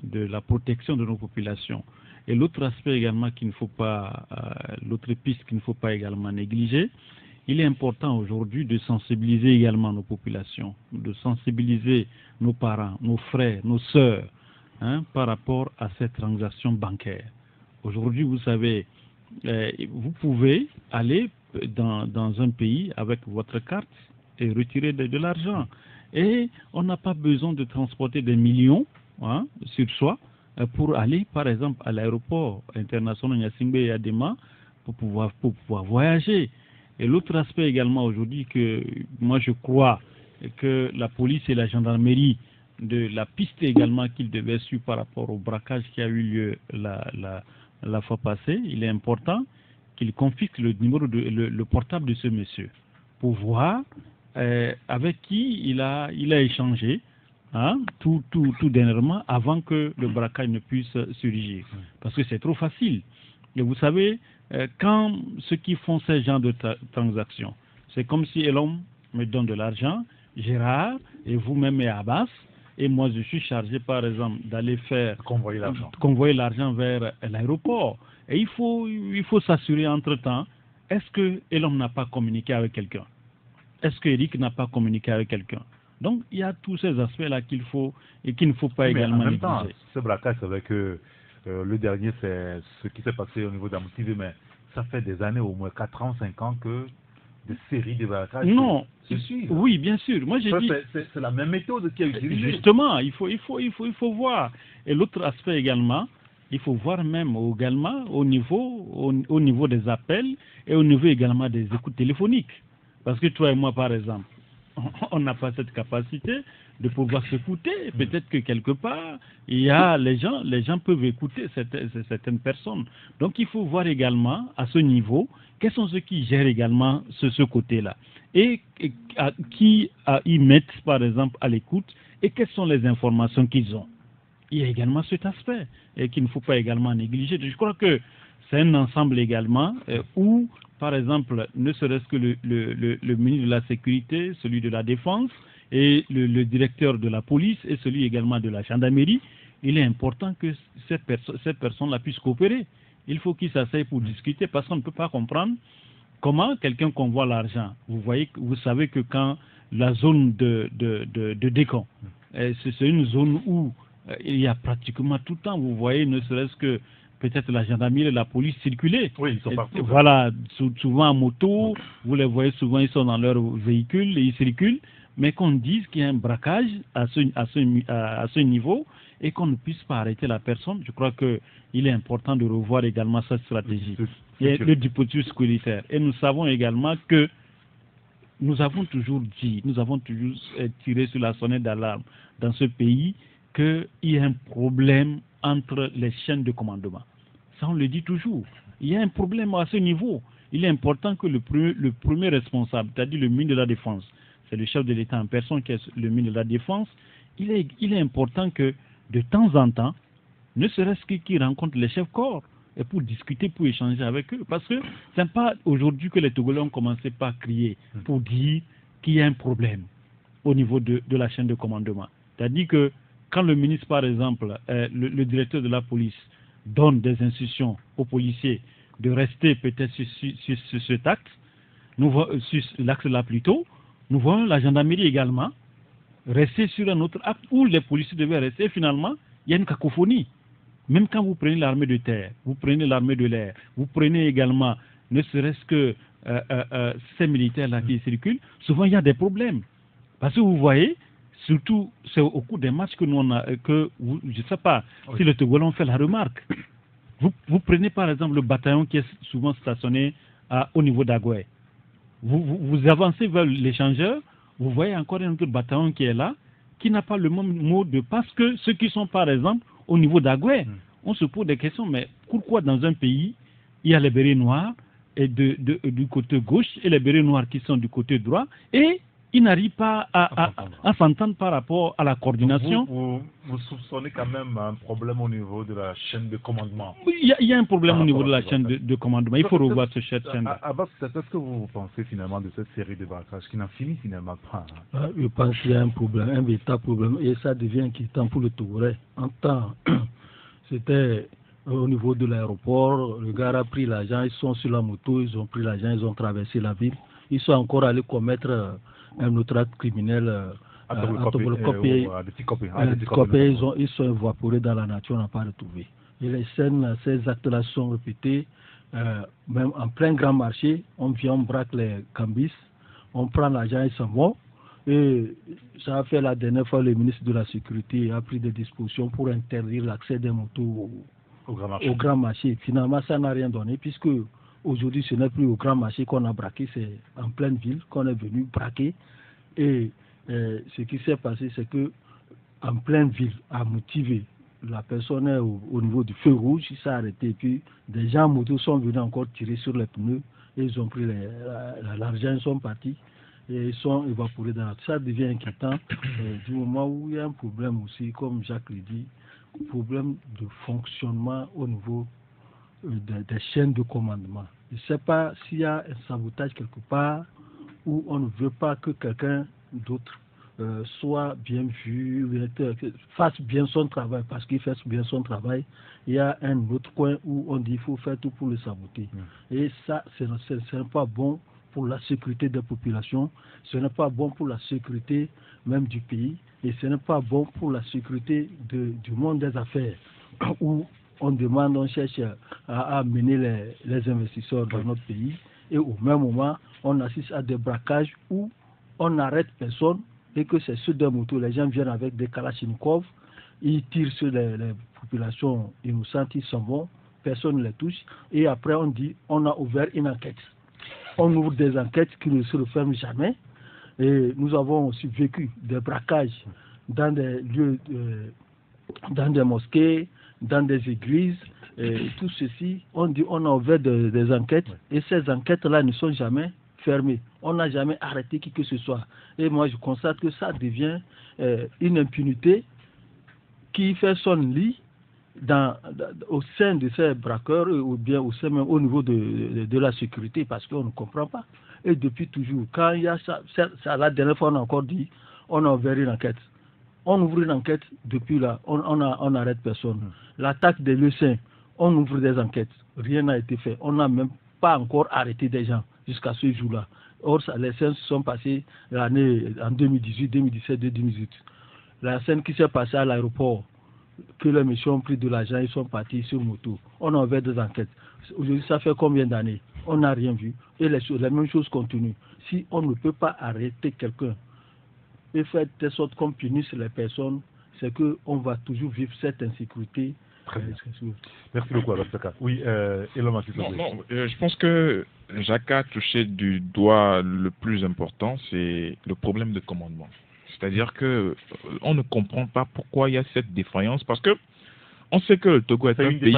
de la protection de nos populations. Et l'autre aspect également qu'il ne faut pas, l'autre piste qu'il ne faut pas également négliger, il est important aujourd'hui de sensibiliser également nos populations, de sensibiliser nos parents, nos frères, nos sœurs, par rapport à cette transaction bancaire. Aujourd'hui, vous savez, vous pouvez aller dans un pays avec votre carte et retirer de l'argent. Et on n'a pas besoin de transporter des millions sur soi pour aller, par exemple, à l'aéroport international Gnassingbé et Adema pour pouvoir voyager. Et l'autre aspect également aujourd'hui que moi je crois que la police et la gendarmerie de la piste également qu'ils devaient suivre par rapport au braquage qui a eu lieu la fois passée, il est important qu'ils confisquent le numéro le portable de ce monsieur pour voir avec qui il a échangé tout dernièrement avant que le braquage ne puisse surgir. Parce que c'est trop facile Et vous savez, quand ceux qui font ces genres de transactions, c'est comme si Elon me donne de l'argent, Gérard, et vous-même et Abbas, et moi je suis chargé par exemple d'aller faire convoyer l'argent vers l'aéroport. Et il faut s'assurer entre-temps, est-ce que Elon n'a pas communiqué avec quelqu'un? Est-ce que Eric n'a pas communiqué avec quelqu'un? Donc il y a tous ces aspects-là qu'il faut et qu'il ne faut pas également négliger. En même temps, ce braquage, c'est vrai que le dernier, c'est ce qui s'est passé au niveau d'Amoutive, mais ça fait des années, au moins 4 ans, 5 ans que des séries de braquages se suivent. Oui, bien sûr. Moi, j'ai dit... C'est la même méthode qui est utilisée. Justement, il faut voir. Et l'autre aspect également, il faut voir même également au niveau des appels et au niveau également des écoutes téléphoniques. Parce que toi et moi, par exemple, on n'a pas cette capacité de pouvoir s'écouter. Peut-être que quelque part, il y a les gens peuvent écouter certaines personnes. Donc il faut voir également à ce niveau quels sont ceux qui gèrent également ce côté-là et qui y mettent par exemple à l'écoute et quelles sont les informations qu'ils ont. Il y a également cet aspect et qu'il ne faut pas également négliger. Je crois que c'est un ensemble également où par exemple, ne serait-ce que le ministre de la Sécurité, celui de la Défense, et le directeur de la police, et celui également de la gendarmerie, il est important que ces personnes-là puissent coopérer. Il faut qu'ils s'asseyent pour discuter, parce qu'on ne peut pas comprendre comment quelqu'un convoie l'argent. Vous savez que quand la zone de Décon, c'est une zone où il y a pratiquement tout le temps, vous voyez, ne serait-ce que peut-être la gendarmerie et la police circuler. Oui, ils sont partout. Voilà, souvent en moto, vous les voyez souvent, ils sont dans leur véhicule et ils circulent, mais qu'on dise qu'il y a un braquage à ce niveau et qu'on ne puisse pas arrêter la personne. Je crois qu'il est important de revoir également cette stratégie. Et le dispositif sécuritaire. Et nous savons également que nous avons toujours tiré sur la sonnette d'alarme dans ce pays qu'il y a un problème entre les chaînes de commandement. Ça, on le dit toujours. Il y a un problème à ce niveau. Il est important que le premier responsable, c'est-à-dire le ministre de la Défense, c'est le chef de l'État en personne qui est le ministre de la Défense, il est important que, de temps en temps, ne serait-ce qu'il rencontre les chefs corps et pour discuter, pour échanger avec eux. Parce que ce n'est pas aujourd'hui que les Togolais ont commencé par crier pour dire qu'il y a un problème au niveau de la chaîne de commandement. C'est-à-dire que quand le ministre, par exemple, le directeur de la police donne des instructions aux policiers de rester peut-être sur cet axe, sur l'axe-là plutôt, nous voyons la gendarmerie également rester sur un autre acte où les policiers devaient rester. Et finalement, il y a une cacophonie. Même quand vous prenez l'armée de terre, vous prenez l'armée de l'air, vous prenez également, ne serait-ce que ces militaires-là qui circulent, souvent il y a des problèmes. Parce que vous voyez, surtout, c'est au cours des matchs que nous on a, je ne sais pas si le Togolais ont fait la remarque. Vous prenez par exemple le bataillon qui est souvent stationné au niveau d'Agoué. Vous avancez vers l'échangeur, vous voyez encore un autre bataillon qui est là, qui n'a pas le même mot de passe que ceux qui sont par exemple au niveau d'Agoué. On se pose des questions, mais pourquoi dans un pays, il y a les bérets noirs et du côté gauche et les bérets noirs qui sont du côté droit et ils n'arrivent pas à s'entendre par rapport à la coordination. Vous soupçonnez quand même un problème au niveau de la chaîne de commandement. Il y a un problème au niveau de la chaîne de commandement. Il faut revoir ce chaîne. Abbas, qu'est-ce que vous pensez finalement de cette série de braquages qui n'en finit finalement pas? Je pense qu'il y a un problème, un véritable problème, et ça devient inquiétant pour le Togolais. En temps, c'était au niveau de l'aéroport, le gars a pris l'argent, ils sont sur la moto, ils ont pris l'argent, ils ont traversé la ville. Ils sont encore allés commettre un autre acte criminel à Tobolokopé. Ils sont évaporés dans la nature, on n'a pas retrouvé. Et les scènes, ces actes-là sont répétés, même en plein grand marché, on vient, on braque les cambis, on prend l'argent et s'en va. Et ça a fait la dernière fois, le ministre de la Sécurité a pris des dispositions pour interdire l'accès des motos au grand marché. Finalement, ça n'a rien donné, puisque aujourd'hui, ce n'est plus au grand marché qu'on a braqué, c'est en pleine ville qu'on est venu braquer. Et ce qui s'est passé, c'est que en pleine ville, à Motivé, la personne est au niveau du feu rouge, il s'est arrêté. Et puis, des gens en moto sont venus encore tirer sur les pneus. Et ils ont pris l'argent, ils sont partis. Et ils sont évaporés dans la... Ça devient inquiétant du moment où il y a un problème aussi, comme Jacques l'a dit, problème de fonctionnement au niveau des chaînes de commandement. Je ne sais pas s'il y a un sabotage quelque part où on ne veut pas que quelqu'un d'autre soit bien vu, fasse bien son travail, parce qu'il fait bien son travail. Il y a un autre coin où on dit qu'il faut faire tout pour le saboter. Et ça, ce n'est pas bon pour la sécurité des populations, ce n'est pas bon pour la sécurité même du pays, et ce n'est pas bon pour la sécurité du monde des affaires, où on demande, on cherche à amener les investisseurs dans notre pays, et au même moment, on assiste à des braquages où on n'arrête personne, et que c'est sur des motos, les gens viennent avec des kalachnikovs, ils tirent sur les populations innocentes, ils s'en vont, personne ne les touche, et après on dit, on a ouvert une enquête. On ouvre des enquêtes qui ne se referment jamais, et nous avons aussi vécu des braquages dans des lieux, dans des mosquées, dans des églises, et tout ceci, on dit, on a ouvert des enquêtes, et ces enquêtes-là ne sont jamais fermées. On n'a jamais arrêté qui que ce soit. Et moi, je constate que ça devient une impunité qui fait son lit au sein de ces braqueurs, ou bien au niveau de la sécurité, parce qu'on ne comprend pas. Et depuis toujours, quand il y a ça, la dernière fois, on a encore dit, on a ouvert une enquête. On ouvre une enquête, depuis là, on n'arrête personne. L'attaque des lieux saints, on ouvre des enquêtes. Rien n'a été fait. On n'a même pas encore arrêté des gens jusqu'à ce jour-là. Or, les scènes se sont passées l'année en 2018, 2017, 2018. La scène qui s'est passée à l'aéroport, que les messieurs ont pris de l'argent, ils sont partis sur moto. On a ouvert des enquêtes. Aujourd'hui, ça fait combien d'années? On n'a rien vu. Et les mêmes choses continuent. Si on ne peut pas arrêter quelqu'un et faire de sorte qu'on punisse les personnes, c'est qu'on va toujours vivre cette insécurité. Très bien. Merci beaucoup, Alassaka. Oui, Eloma, je pense que Jacques a touché du doigt le plus important, c'est le problème de commandement. C'est-à-dire que on ne comprend pas pourquoi il y a cette défaillance, parce que on sait que le Togo est un pays.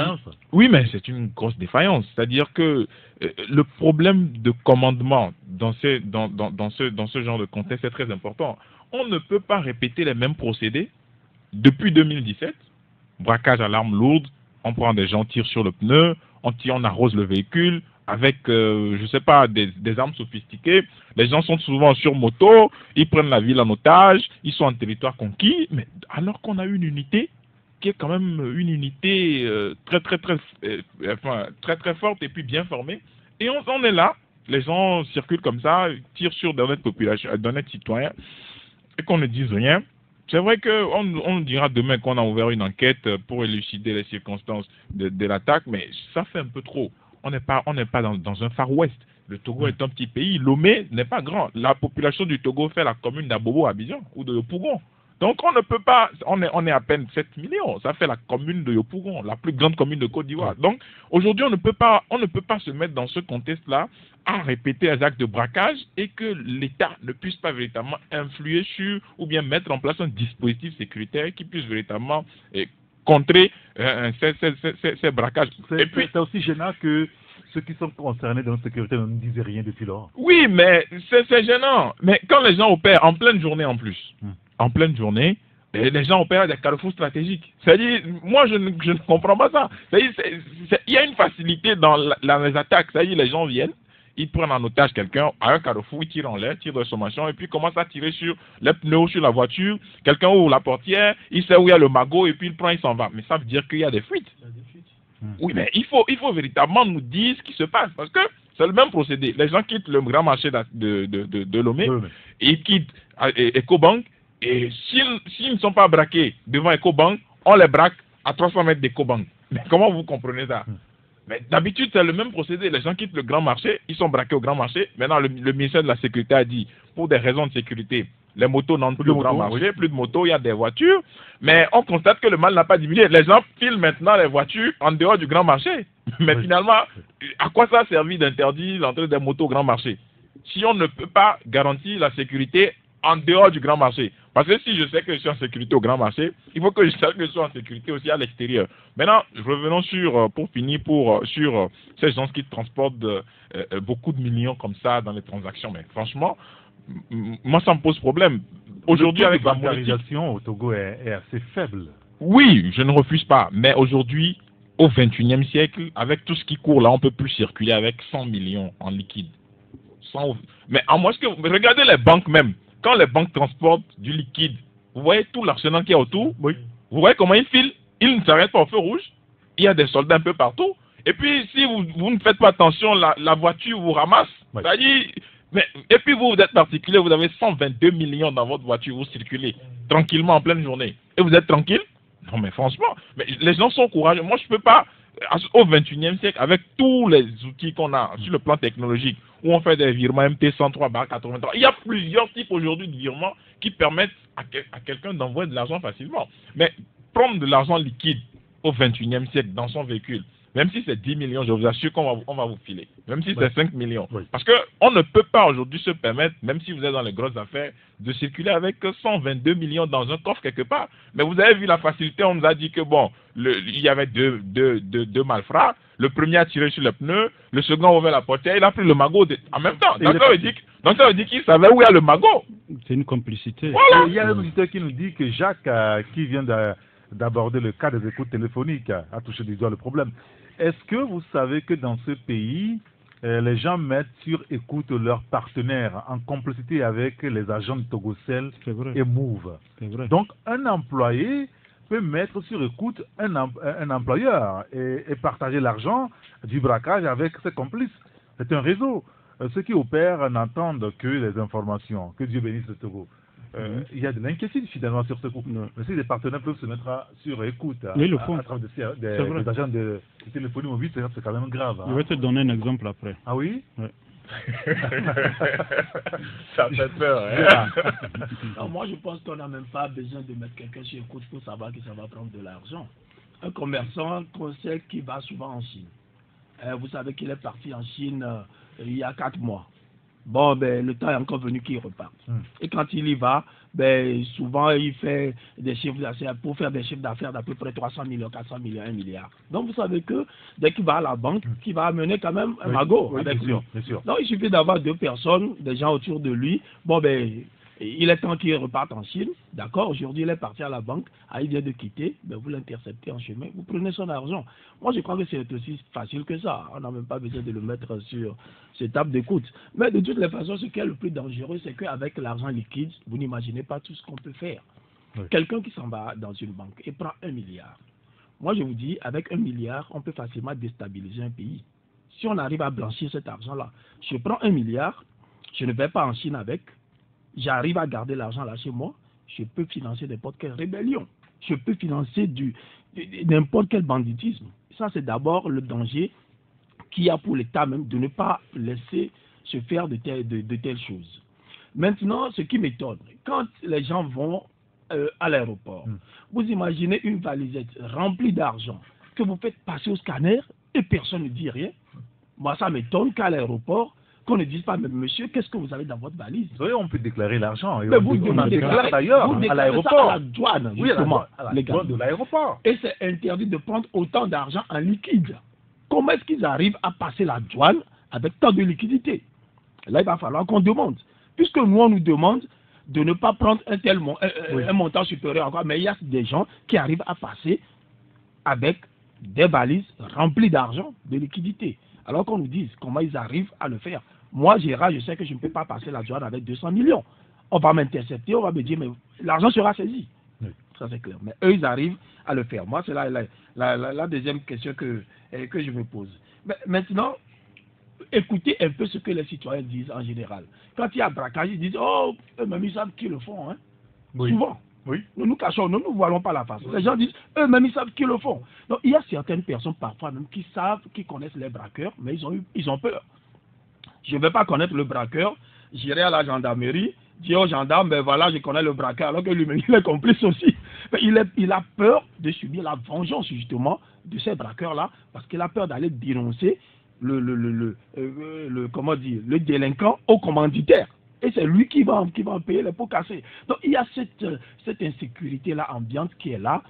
Oui, mais c'est une grosse défaillance. C'est-à-dire que le problème de commandement dans ce genre de contexte est très important. On ne peut pas répéter les mêmes procédés depuis 2017. Braquage à l'arme lourde, on prend des gens, tire sur le pneu, on arrose le véhicule avec, je sais pas, des armes sophistiquées. Les gens sont souvent sur moto, ils prennent la ville en otage, ils sont en territoire conquis, mais alors qu'on a une unité qui est quand même une unité très forte et puis bien formée. Et on est là, les gens circulent comme ça, tirent sur d'honnêtes populations, d'honnêtes citoyens, et qu'on ne dise rien. C'est vrai qu'on dira demain qu'on a ouvert une enquête pour élucider les circonstances de l'attaque, mais ça fait un peu trop. On n'est pas dans un Far West. Le Togo est un petit pays. Lomé n'est pas grand. La population du Togo fait la commune d'Abobo à Abidjan ou de Yopougon. Donc on ne peut pas, on est à peine 7 millions. Ça fait la commune de Yopougon, la plus grande commune de Côte d'Ivoire. Donc aujourd'hui on ne peut pas se mettre dans ce contexte-là à répéter les actes de braquage et que l'État ne puisse pas véritablement influer sur ou bien mettre en place un dispositif sécuritaire qui puisse véritablement contrer ces braquages. C'est aussi gênant que ceux qui sont concernés dans la sécurité ne disent rien depuis lors. Oui, mais c'est gênant. Mais quand les gens opèrent en pleine journée en plus, en pleine journée, les gens opèrent à des carrefours stratégiques. C'est-à-dire, moi je ne comprends pas ça. C'est-à-dire, il y a une facilité dans les attaques. C'est-à-dire, les gens viennent, ils prennent en otage quelqu'un à un carrefour, ils tirent en l'air, tirent de sommation, et puis commencent à tirer sur les pneus, sur la voiture. Quelqu'un ouvre la portière, il sait où il y a le magot, et puis il prend, il s'en va. Mais ça veut dire qu'il y a des fuites. Oui, mais il faut véritablement nous dire ce qui se passe, parce que c'est le même procédé. Les gens quittent le grand marché de Lomé, et ils quittent EcoBank, et s'ils ne sont pas braqués devant EcoBank, on les braque à 300 mètres d'EcoBank. Mais comment vous comprenez ça? Mais d'habitude, c'est le même procédé. Les gens quittent le grand marché, ils sont braqués au grand marché. Maintenant, le ministère de la Sécurité a dit, pour des raisons de sécurité, les motos n'entrent plus au grand marché, plus de motos, il y a des voitures. Mais on constate que le mal n'a pas diminué. Les gens filent maintenant les voitures en dehors du grand marché. Mais finalement, à quoi ça a servi d'interdire l'entrée des motos au grand marché si on ne peut pas garantir la sécurité en dehors du grand marché? Parce que si je sais que je suis en sécurité au grand marché, il faut que je sache que je suis en sécurité aussi à l'extérieur. Maintenant, revenons sur ces gens qui transportent beaucoup de millions comme ça dans les transactions. Mais franchement, moi, ça me pose problème. Aujourd'hui, avec la bancarisation au Togo est assez faible. Oui, je ne refuse pas. Mais aujourd'hui, au 21e siècle, avec tout ce qui court là, on ne peut plus circuler avec 100 millions en liquide. Mais en moins que regardez les banques même. Quand les banques transportent du liquide, vous voyez tout l'arsenal qu'il y a autour. Oui. Vous voyez comment ils filent. Ils ne s'arrêtent pas au feu rouge. Il y a des soldats un peu partout. Et puis, si vous ne faites pas attention, la voiture vous ramasse. Oui. C'est-à-dire, et puis vous êtes particulier, vous avez 122 millions dans votre voiture, vous circulez tranquillement en pleine journée. Et vous êtes tranquille? Non, mais franchement, les gens sont courageux. Moi, je ne peux pas, au 21e siècle, avec tous les outils qu'on a sur le plan technologique, où on fait des virements MT103, 83, il y a plusieurs types aujourd'hui de virements qui permettent à quelqu'un d'envoyer de l'argent facilement. Mais prendre de l'argent liquide au 21e siècle dans son véhicule, même si c'est 10 millions, je vous assure qu'on va vous filer. Même si c'est 5 millions. Oui. Parce qu'on ne peut pas aujourd'hui se permettre, même si vous êtes dans les grosses affaires, de circuler avec 122 millions dans un coffre quelque part. Mais vous avez vu la facilité, on nous a dit que bon, il y avait deux malfrats. Le premier a tiré sur le pneu, le second a ouvert la portière, il a pris le magot en même temps. Donc ça veut dire qu'il savait où il y a le magot. C'est une complicité. Voilà. Il y a un auditeur qui nous dit que Jacques, qui vient d'aborder le cas des écoutes téléphoniques, a touché du doigt le problème. Est-ce que vous savez que dans ce pays, les gens mettent sur écoute leurs partenaires en complicité avec les agents de Togocel et Move? C'est vrai. Donc, un employé peut mettre sur écoute un employeur et partager l'argent du braquage avec ses complices. C'est un réseau. Ceux qui opèrent n'entendent que les informations. Que Dieu bénisse le Togo. Il y a de l'inquiétude finalement sur ce coup. Mais si les partenaires peuvent se mettre sur écoute à travers des agents de téléphonie mobile, c'est quand même grave. Je vais te donner un exemple après. Ah oui? Oui. Ça fait peur. Hein? Non, moi, je pense qu'on n'a même pas besoin de mettre quelqu'un sur écoute pour savoir que ça va prendre de l'argent. Un commerçant qu'on sait qui va souvent en Chine. Vous savez qu'il est parti en Chine il y a 4 mois. Bon, ben, le temps est encore venu qu'il reparte. Et quand il y va, ben, souvent, il fait des chiffres d'affaires, pour faire des chiffres d'affaires d'à peu près 300 millions, 400 millions, 1 milliard. Donc, vous savez que dès qu'il va à la banque, il va amener quand même un magot avec lui. Bien sûr. Donc, il suffit d'avoir 2 personnes, des gens autour de lui. Bon, ben, il est temps qu'il reparte en Chine. D'accord, aujourd'hui, il est parti à la banque. Il vient de quitter. Ben, vous l'interceptez en chemin. Vous prenez son argent. Moi, je crois que c'est aussi facile que ça. On n'a même pas besoin de le mettre sur cette table d'écoute. Mais de toutes les façons, ce qui est le plus dangereux, c'est qu'avec l'argent liquide, vous n'imaginez pas tout ce qu'on peut faire. Oui. Quelqu'un qui s'en va dans une banque et prend 1 milliard. Moi, je vous dis, avec 1 milliard, on peut facilement déstabiliser un pays. Si on arrive à blanchir cet argent-là, je prends 1 milliard, je ne vais pas en Chine avec. J'arrive à garder l'argent là chez moi, je peux financer n'importe quelle rébellion. Je peux financer n'importe quel banditisme. Ça, c'est d'abord le danger qu'il y a pour l'État même de ne pas laisser se faire de telles choses. Maintenant, ce qui m'étonne, quand les gens vont à l'aéroport, vous imaginez une valisette remplie d'argent que vous faites passer au scanner et personne ne dit rien. Moi, ça m'étonne qu'à l'aéroport, qu'on ne dise pas, mais monsieur, qu'est-ce que vous avez dans votre valise? Vous savez, on peut déclarer l'argent. Mais vous déclarez d'ailleurs à l'aéroport. À la douane, justement. À la douane de l'aéroport. Et c'est interdit de prendre autant d'argent en liquide. Comment est-ce qu'ils arrivent à passer la douane avec tant de liquidité? Là, il va falloir qu'on demande. Puisque nous, on nous demande de ne pas prendre un montant supérieur encore, mais il y a des gens qui arrivent à passer avec des valises remplies d'argent, de liquidité. Alors qu'on nous dise comment ils arrivent à le faire. Moi, Gérard, je sais que je ne peux pas passer la douane avec 200 millions. On va m'intercepter, on va me dire, mais l'argent sera saisi. Oui. Ça, c'est clair. Mais eux, ils arrivent à le faire. Moi, c'est la deuxième question que je me pose. Mais maintenant, écoutez un peu ce que les citoyens disent en général. Quand il y a braquage, ils disent, oh, eux-mêmes, ils savent qu'ils le font. Hein. Oui. Souvent. Oui. Nous nous cachons, nous ne nous voilons pas la face. Les gens disent, eux-mêmes, ils savent qu'ils le font. Donc, il y a certaines personnes, parfois même, qui savent, qui connaissent les braqueurs, mais ils ont peur. Je ne vais pas connaître le braqueur, j'irai à la gendarmerie, dire aux gendarmes, ben voilà, je connais le braqueur, alors que lui-même, il est complice aussi. Mais il a peur de subir la vengeance, justement, de ces braqueurs-là, parce qu'il a peur d'aller dénoncer le délinquant au commanditaire. Et c'est lui qui va en payer les pots cassés. Donc il y a cette insécurité-là ambiante qui est là.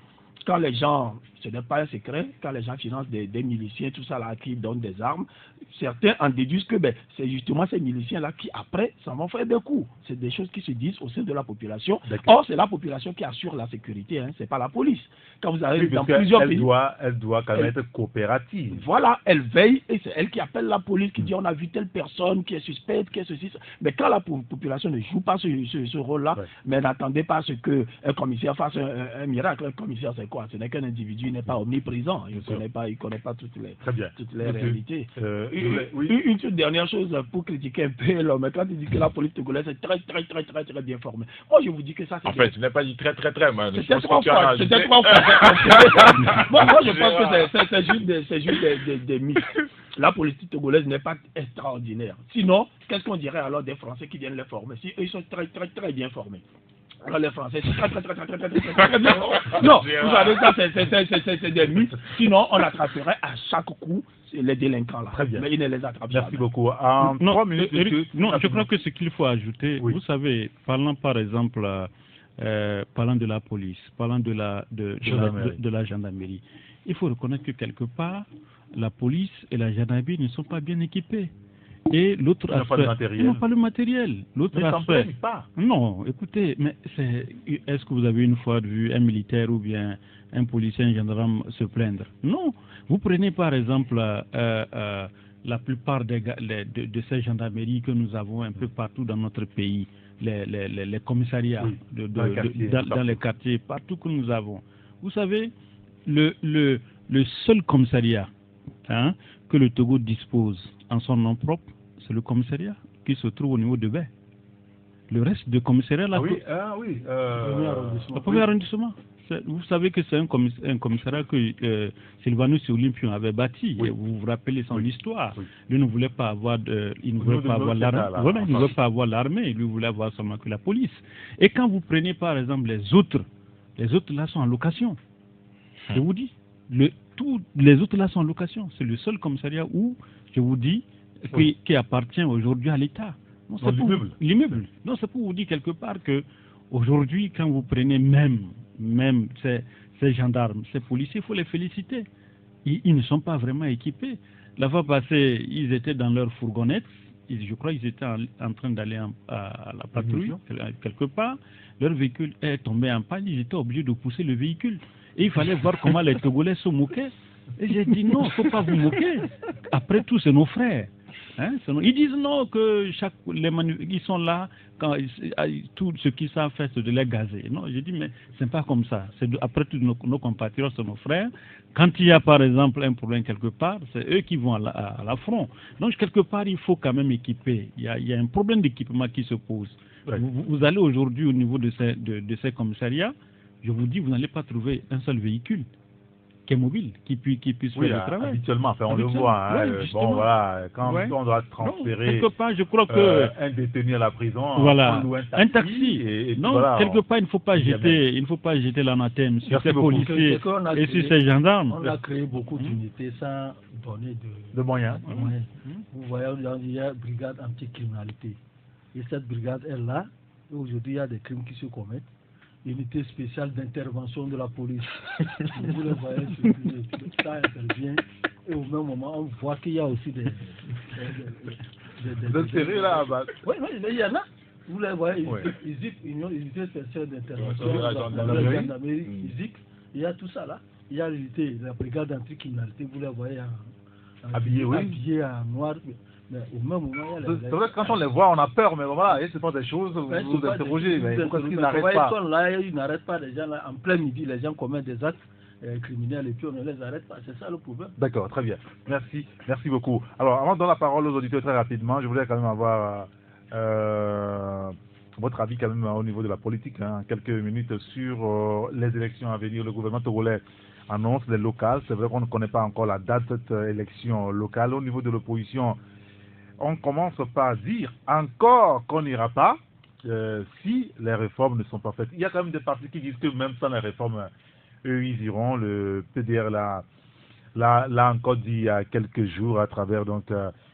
quand les gens, ce n'est pas un secret, quand les gens financent des miliciens, tout ça là, qui donnent des armes, certains en déduisent que c'est justement ces miliciens-là qui, après, s'en vont faire des coups. C'est des choses qui se disent au sein de la population. Or, c'est la population qui assure la sécurité, hein, c'est pas la police. Quand vous arrivez dans plusieurs pays... Elle doit quand même être coopérative. Voilà, elle veille, et c'est elle qui appelle la police, qui dit on a vu telle personne qui est suspecte, qui est ceci, ça. Mais quand la population ne joue pas ce rôle-là, mais n'attendez pas à ce qu'un commissaire fasse un miracle. Un commissaire, c'est quoi? Ce n'est qu'un individu, il n'est pas omniprésent, il ne connaît pas toutes les réalités. Une toute dernière chose pour critiquer un peu l'homme, quand il dit que la police togolaise est très bien formée. Moi, je vous dis que ça, c'est... En fait, tu n'as pas dit très, man. C'était trois fois. Moi, je pense que c'est juste des mythes. La politique togolaise n'est pas extraordinaire. Sinon, qu'est-ce qu'on dirait alors des Français qui viennent les former? Si eux, ils sont très bien formés. Alors les Français, c'est très bien. Non, vous savez, ça, c'est des mythes. Sinon, on attraperait à chaque coup les délinquants là. Très bien. Mais ils ne les attrapent Merci pas. beaucoup. En 3 minutes, non, je crois que ce qu'il faut ajouter, vous savez, parlant par exemple, parlant de la police, parlant de la gendarmerie, il faut reconnaître que quelque part, la police et la gendarmerie ne sont pas bien équipées. Et l'autre aspect, ils n'ont pas le matériel. L'autre aspect, non, écoutez, mais est-ce que vous avez une fois vu un militaire ou bien un policier, un gendarme se plaindre? Non. Vous prenez par exemple la plupart de ces gendarmeries que nous avons un peu partout dans notre pays, les commissariats dans les quartiers, partout que nous avons. Vous savez, le seul commissariat que le Togo dispose en son nom propre, c'est le commissariat qui se trouve au niveau de Baie. Le reste du commissariat, là, le premier arrondissement. Vous savez que c'est un commissariat que Sylvanus Olympion avait bâti. Oui. Vous vous rappelez son histoire. Oui. Lui ne voulait pas avoir l'armée. Lui voulait avoir seulement que la police. Et quand vous prenez par exemple les autres là sont en location. Je vous dis, tous les autres là sont en location. C'est le seul commissariat où, je vous dis, qui appartient aujourd'hui à l'État. L'immeuble. Non, c'est pour vous dire quelque part que aujourd'hui, quand vous prenez même ces gendarmes, ces policiers, il faut les féliciter. Ils ne sont pas vraiment équipés. La fois passée, ils étaient dans leur fourgonnette. Je crois qu'ils étaient en train d'aller à la patrouille, quelque part. Leur véhicule est tombé en panne. Ils étaient obligés de pousser le véhicule. Et il fallait voir comment les Togolais se moquaient. Et j'ai dit non, il ne faut pas vous moquer. Après tout, c'est nos frères. Ils disent non, que ils sont là, quand tout ce qu'ils savent faire, c'est de les gazer. Non, j'ai dit, mais ce n'est pas comme ça. Après tout, nos compatriotes sont nos frères. Quand il y a par exemple un problème quelque part, c'est eux qui vont à l'affront. Donc quelque part, il faut quand même équiper. Il y a un problème d'équipement qui se pose. Ouais. Vous allez aujourd'hui au niveau de ces commissariats, je vous dis, vous n'allez pas trouver un seul véhicule qui est mobile, qui puisse faire le travail. Habituellement, enfin, on le voit. Bon, voilà, quand on doit transférer quelque part, je crois que un détenu à la prison, voilà, un taxi. Non, voilà, quelque part, il ne faut pas jeter l'anathème sur ces policiers et sur ces gendarmes. On a créé beaucoup d'unités sans donner de moyens. Vous voyez, il y a une brigade anticriminalité. Et cette brigade est là. Aujourd'hui, il y a des crimes qui se commettent. Unité spéciale d'intervention de la police. Vous le voyez, ça intervient. Et au même moment, on voit qu'il y a aussi des sérieux là, bah. Oui, mais il y en a. Vous les voyez, unité spéciale d'intervention de la gendarmerie, il y a tout ça là. Il y a la brigade anticriminalité, vous les voyez habillés en noir. Mais au même moment, c'est vrai que quand on les voit, on a peur, mais voilà, ce sont des choses, vous vous interrogez, mais pourquoi ils n'arrêtent pas? Ils n'arrêtent pas, les gens là, en plein midi, les gens commettent des actes criminels et puis on ne les arrête pas, c'est ça le problème. D'accord, très bien, merci beaucoup. Alors, avant de donner la parole aux auditeurs très rapidement, je voulais quand même avoir votre avis quand même au niveau de la politique, quelques minutes sur les élections à venir. Le gouvernement togolais annonce les locales, c'est vrai qu'on ne connaît pas encore la date de cette élection locale. Au niveau de l'opposition, on commence par dire encore qu'on n'ira pas si les réformes ne sont pas faites. Il y a quand même des partis qui disent que même sans les réformes, eux, ils iront. Le PDR l'a encore dit il y a quelques jours à travers donc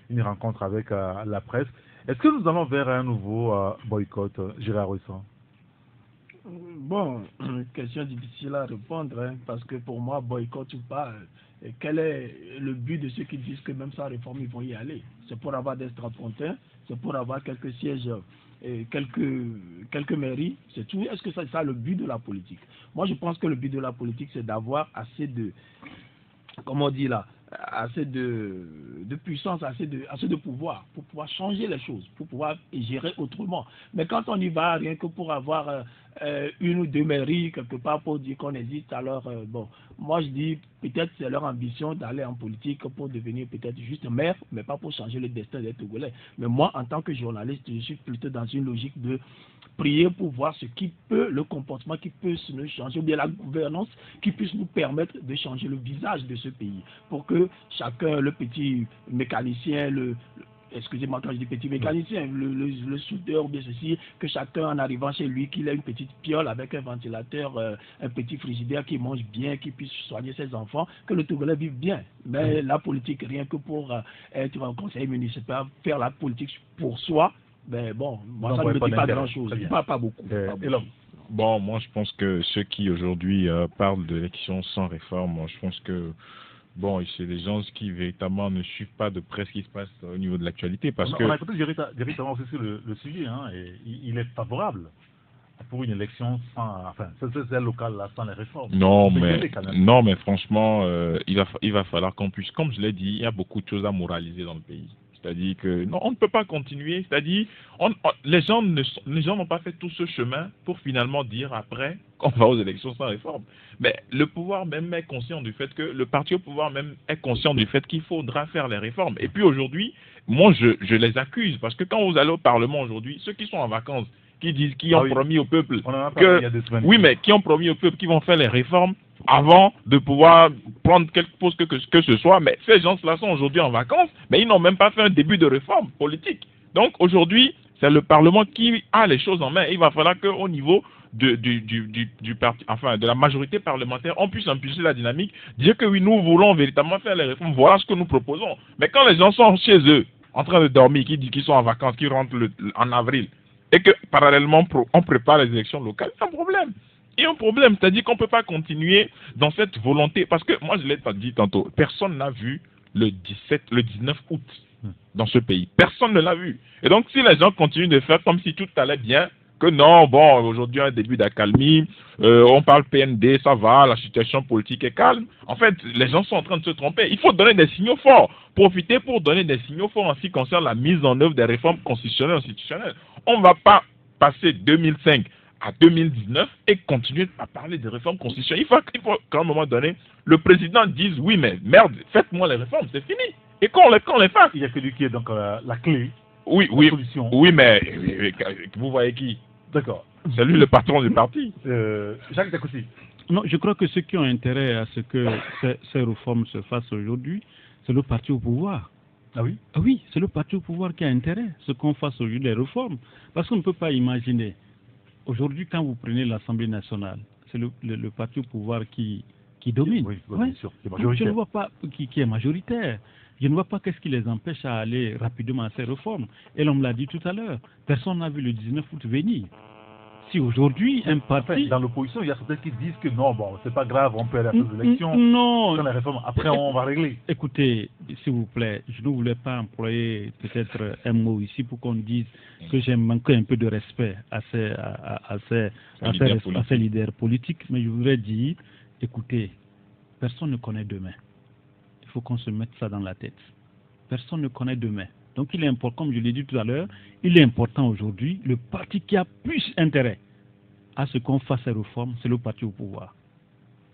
une rencontre avec la presse. Est-ce que nous allons vers un nouveau boycott, Gérard Roussan? Bon, question difficile à répondre, hein, parce que pour moi, boycott ou pas, quel est le but de ceux qui disent que même sans réforme, ils vont y aller? C'est pour avoir des strapontins, c'est pour avoir quelques sièges, et quelques mairies, c'est tout. Est-ce que c'est ça le but de la politique? Moi, je pense que le but de la politique, c'est d'avoir assez de, comment on dit là, assez de puissance, assez de pouvoir pour pouvoir changer les choses, pour pouvoir gérer autrement. Mais quand on y va, rien que pour avoir une ou deux mairies quelque part pour dire qu'on hésite, alors bon, moi je dis peut-être c'est leur ambition d'aller en politique pour devenir peut-être juste maire, mais pas pour changer le destin des Togolais. Mais moi, en tant que journaliste, je suis plutôt dans une logique de prier pour voir ce qui peut, le comportement qui peut nous changer, ou bien la gouvernance qui puisse nous permettre de changer le visage de ce pays, pour que chacun, le petit mécanicien, excusez-moi quand je dis petit mécanicien, le soudeur ou bien ceci, que chacun en arrivant chez lui, qu'il ait une petite piole avec un ventilateur, un petit frigidaire qui mange bien, qui puisse soigner ses enfants, que le Togolais vive bien. Mais la politique, rien que pour être au conseil municipal, faire la politique pour soi, ben bon, moi ça ne me dit pas grand-chose, pas beaucoup. Bon, moi je pense que ceux qui aujourd'hui parlent de l'élection sans réforme, je pense que bon, c'est des gens qui véritablement ne suivent pas de près ce qui se passe au niveau de l'actualité. Parce que on a écouté directement aussi sur le sujet, hein, et il est favorable pour une élection sans, enfin, c'est local là, sans les réformes. Non, mais franchement, il va falloir qu'on puisse, comme je l'ai dit, il y a beaucoup de choses à moraliser dans le pays. C'est-à-dire que non, on ne peut pas continuer. C'est-à-dire, les gens n'ont pas fait tout ce chemin pour finalement dire après qu'on va aux élections sans réforme. Mais le pouvoir même est conscient du fait que le parti au pouvoir même est conscient du fait qu'il faudra faire les réformes. Et puis aujourd'hui, moi je les accuse parce que quand vous allez au Parlement aujourd'hui, ceux qui sont en vacances, qui ont promis au peuple qui ont promis au peuple qu'ils vont faire les réformes avant de pouvoir prendre quelque chose que ce soit, mais ces gens-là sont aujourd'hui en vacances, mais ils n'ont même pas fait un début de réforme politique. Donc aujourd'hui, c'est le Parlement qui a les choses en main. Il va falloir qu'au niveau du parti, enfin de la majorité parlementaire, on puisse impulser la dynamique, dire que oui, nous voulons véritablement faire les réformes, voilà ce que nous proposons. Mais quand les gens sont chez eux, en train de dormir, qui disent qu'ils sont en vacances, qui rentrent en avril, et que parallèlement on prépare les élections locales, c'est un problème. Il y a un problème, c'est-à-dire qu'on ne peut pas continuer dans cette volonté, parce que moi je l'ai dit tantôt, personne n'a vu le 19 août dans ce pays. Personne ne l'a vu. Et donc si les gens continuent de faire comme si tout allait bien, que non, bon, aujourd'hui un début d'accalmie, on parle PND, ça va, la situation politique est calme. En fait, les gens sont en train de se tromper. Il faut donner des signaux forts, profiter pour donner des signaux forts en ce qui concerne la mise en œuvre des réformes constitutionnelles et institutionnelles. On ne va pas passer 2005 à 2019 et continuer à parler des réformes constitutionnelles. Il faut qu'à un moment donné, le président dise oui, mais merde, faites-moi les réformes, c'est fini. Et qu'on les fasse. Il y a que lui qui est donc la clé. Oui, solution. Oui, mais vous voyez qui? D'accord. C'est lui le patron du parti. Jacques Dakoussi. Non, je crois que ceux qui ont intérêt à ce que ces réformes se fassent aujourd'hui, c'est le parti au pouvoir. Ah oui? Ah oui, c'est le parti au pouvoir qui a intérêt à ce qu'on fasse aujourd'hui des réformes. Parce qu'on ne peut pas imaginer. Aujourd'hui, quand vous prenez l'Assemblée nationale, c'est le parti au pouvoir qui domine. Oui, bien sûr. Je ne vois pas qui est majoritaire. Je ne vois pas qu'est-ce qui les empêche à aller rapidement à ces réformes. Et l'on me l'a dit tout à l'heure, personne n'a vu le 19 août venir. Si aujourd'hui, un parti... Enfin, dans l'opposition, il y a certains qui disent que non, bon, c'est pas grave, on peut aller à ces élections. Non. Dans la réforme, après, on va régler. Écoutez, s'il vous plaît, je ne voulais pas employer peut-être un mot ici pour qu'on dise que j'ai manqué un peu de respect à ces leaders politiques, mais je voudrais dire, écoutez, personne ne connaît demain. Il faut qu'on se mette ça dans la tête. Personne ne connaît demain. Donc il est important, comme je l'ai dit tout à l'heure, il est important aujourd'hui, le parti qui a plus intérêt à ce qu'on fasse ces réformes, c'est le parti au pouvoir.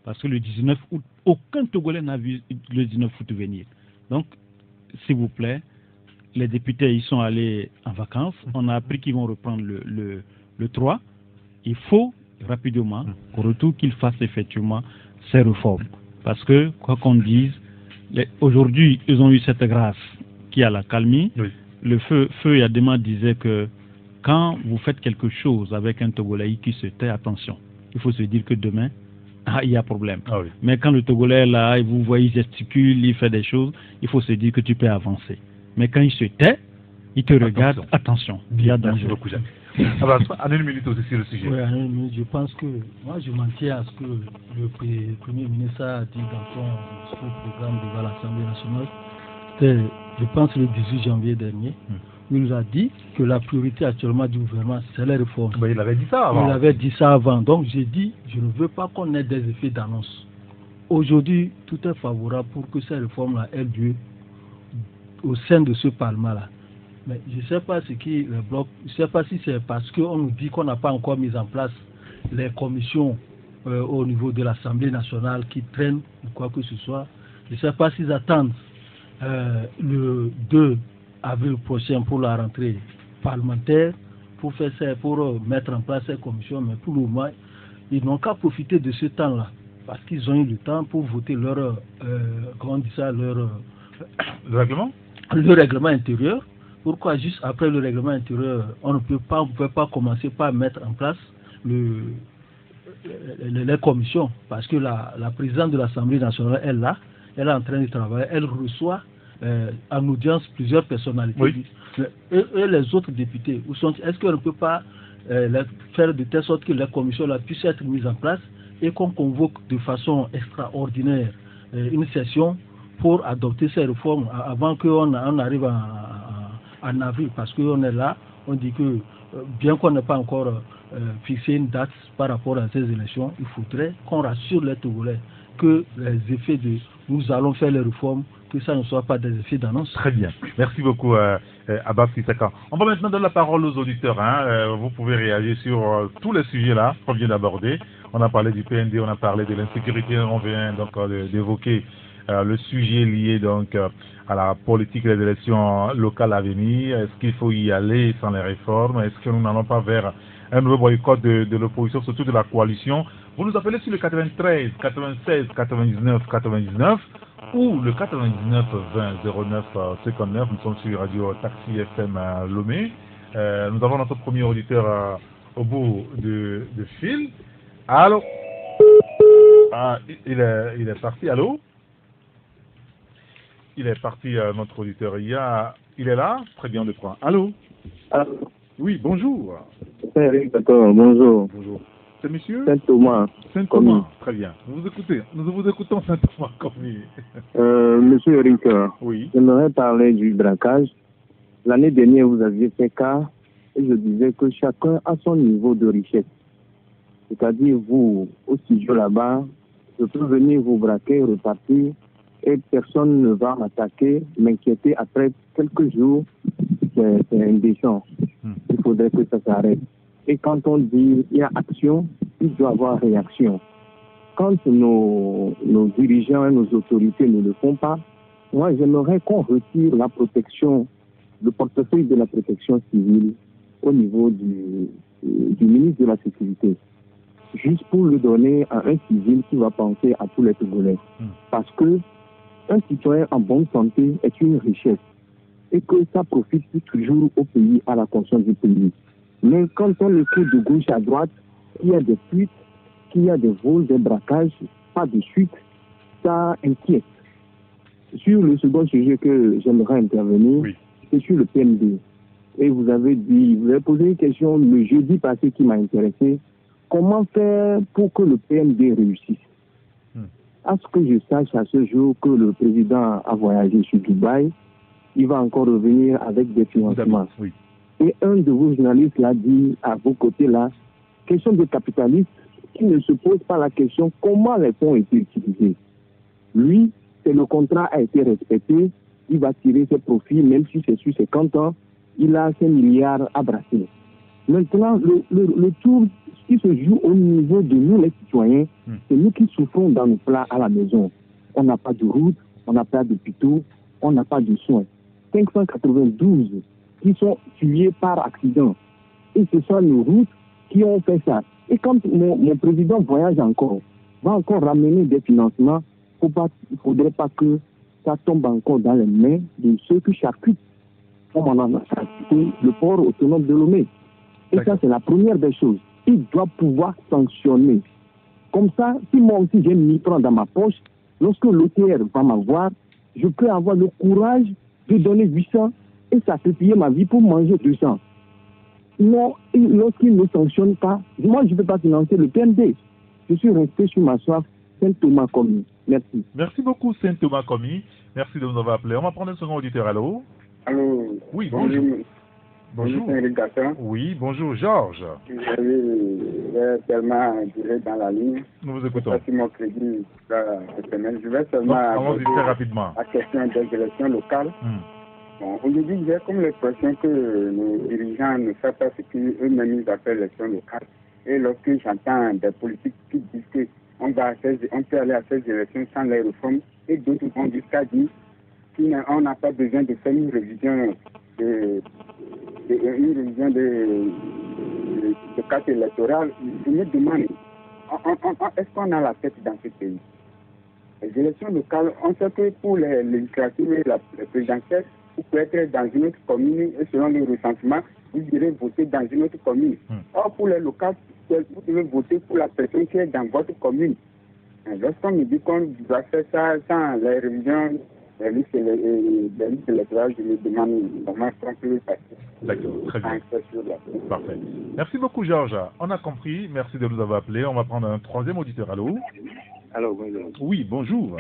Parce que le 19 août, aucun Togolais n'a vu le 19 août venir. Donc, s'il vous plaît, les députés, ils sont allés en vacances. On a appris qu'ils vont reprendre le 3. Il faut rapidement, au retour, qu'ils fassent effectivement ces réformes. Parce que, quoi qu'on dise, aujourd'hui, ils ont eu cette grâce qui a la calmie. Oui. Le feu Yadema disait que quand vous faites quelque chose avec un Togolais qui se tait, attention, il faut se dire que demain, il y a problème. Ah oui. Mais quand le Togolais est là, et vous voyez, il gesticule, il fait des choses, il faut se dire que tu peux avancer. Mais quand il se tait, il te regarde, attention, il y a danger. Merci beaucoup, Jacques. Alors, en une minute aussi sur le sujet. Oui, en une minute, je pense que moi je m'en tiens à ce que le Premier ministre a dit dans son programme devant l'Assemblée nationale. C'était, je pense, le 18 janvier dernier. Il nous a dit que la priorité actuellement du gouvernement, c'est les réformes. Ben, il avait dit ça avant. Il avait dit ça avant. Donc j'ai dit, je ne veux pas qu'on ait des effets d'annonce. Aujourd'hui, tout est favorable pour que ces réformes-là aient lieu au sein de ce Parlement-là. Mais je ne sais pas ce qui le bloque. Je ne sais pas si c'est parce qu'on nous dit qu'on n'a pas encore mis en place les commissions au niveau de l'Assemblée nationale qui traînent ou quoi que ce soit. Je ne sais pas s'ils attendent le 2 avril prochain pour la rentrée parlementaire pour faire ça, pour mettre en place ces commissions. Mais pour le moment, ils n'ont qu'à profiter de ce temps-là parce qu'ils ont eu le temps pour voter leur comment on dit ça, Le règlement le règlement intérieur. Pourquoi juste après le règlement intérieur, on ne peut pas commencer par mettre en place les commissions, parce que la présidente de l'Assemblée nationale est là, elle est en train de travailler, elle reçoit en audience plusieurs personnalités. Oui. Et les autres députés, où sont, est-ce qu'on ne peut pas faire de telle sorte que les commissions là puissent être mises en place et qu'on convoque de façon extraordinaire une session pour adopter ces réformes avant qu'on arrive en avril, parce qu'on est là, on dit que bien qu'on n'ait pas encore fixé une date par rapport à ces élections, il faudrait qu'on rassure les Togolais que les effets de nous allons faire les réformes, que ça ne soit pas des effets d'annonce. Très bien. Merci beaucoup, Abbas Sissaka. On va maintenant donner la parole aux auditeurs. Vous pouvez réagir sur tous les sujets là qu'on vient d'aborder. On a parlé du PND, on a parlé de l'insécurité, on vient donc d'évoquer le sujet lié donc à la politique des élections locales à venir. Est-ce qu'il faut y aller sans les réformes? Est-ce que nous n'allons pas vers un nouveau boycott de l'opposition, surtout de la coalition? Vous nous appelez sur le 93 96 99 99 ou le 99 20 09 59. Nous sommes sur Radio Taxi FM à Lomé. Nous avons notre premier auditeur au bout de fil. Allô? Ah, il est parti. Allô? Il est parti, notre auditeur. Il est là? Très bien, on le prend. Allô? Allô? Oui, bonjour. D'accord, bonjour. Bonjour. C'est monsieur? Saint-Thomas. Saint-Thomas, très bien. Nous vous écoutons, Saint-Thomas Commis. Monsieur Rinker, Oui. j'aimerais parler du braquage. L'année dernière, vous aviez fait cas et je disais que chacun a son niveau de richesse. C'est-à-dire, vous, au studio là-bas, je peux venir vous braquer, repartir, et personne ne va m'attaquer, m'inquiéter. Après quelques jours, c'est indécent. Il faudrait que ça s'arrête. Et quand on dit il y a action, il doit y avoir réaction. Quand nos dirigeants et nos autorités ne le font pas, moi j'aimerais qu'on retire la protection, le portefeuille de la protection civile au niveau du ministre de la Sécurité, juste pour le donner à un civil qui va penser à tous les Togolais. Parce que un citoyen en bonne santé est une richesse et que ça profite toujours au pays, à la conscience du pays. Mais quand on le fait de gauche à droite, qu'il y a des fuites, qu'il y a des vols, des braquages, pas de suite, ça inquiète. Sur le second sujet que j'aimerais intervenir, oui, c'est sur le PND. Et vous avez posé une question le jeudi passé qui m'a intéressé. Comment faire pour que le PND réussisse? À ce que je sache à ce jour que le président a voyagé sur Dubaï, il va encore revenir avec des financements. Oui. Et un de vos journalistes l'a dit à vos côtés là, question de capitaliste qui ne se pose pas la question comment les fonds ont été utilisés. Lui, c'est le contrat a été respecté, il va tirer ses profits, même si c'est sur 50 ans, il a 5 milliards à brasser. Maintenant, le tour qui se joue au niveau de nous les citoyens, c'est nous qui souffrons dans nos plats à la maison. On n'a pas de route, on n'a pas d'hôpitaux, on n'a pas de soins. 592 qui sont tués par accident. Et ce sont nos routes qui ont fait ça. Et quand mon président voyage encore, va encore ramener des financements, il ne faudrait pas que ça tombe encore dans les mains de ceux qui charcutent, comme on en a charcuté le port autonome de Lomé. Et ça, c'est la première des choses. Il doit pouvoir sanctionner. Comme ça, si moi aussi j'ai 1000 francs dans ma poche, lorsque l'OTR va m'avoir, je peux avoir le courage de donner 800 et sacrifier ma vie pour manger 200. non, lorsqu'ils ne sanctionnent pas, moi je ne peux pas financer le PND. Je suis resté sur ma soif, Saint-Thomas Commis. Merci. Merci beaucoup, Saint-Thomas Commis. Merci de nous avoir appelé. On va prendre un second auditeur. Allô? Allô. Oui, bonjour. Bonjour. Oui, bonjour, Georges. J'ai tellement duré dans la ligne. Nous vous écoutons. Je mon crédit cette semaine. Je vais seulement allons-y très rapidement. La question des élections locales. Bon, aujourd'hui, j'ai comme l'impression que nos dirigeants ne savent pas ce qu'eux-mêmes appellent l'élection locale. Et lorsque j'entends des politiques qui disent qu'on peut aller à ces élections sans les réformes, et d'autres vont jusqu'à dire qu'on n'a pas besoin de faire une révision de carte électorale. Je me demande, est-ce qu'on a la tête dans ce pays? Les élections locales, on sait que pour les législatives et les présidentielles, vous pouvez être dans une autre commune et selon le recensement, vous irez voter dans une autre commune. Or, pour les locales, vous devez voter pour la personne qui est dans votre commune. Lorsqu'on me dit qu'on doit faire ça sans les révisions des listes électorales, je me demande comment on peut passer. D'accord, très bien. Parfait. Merci beaucoup, Georges. On a compris. Merci de nous avoir appelés. On va prendre un troisième auditeur. Allô? Allô, bonjour. Oui, bonjour.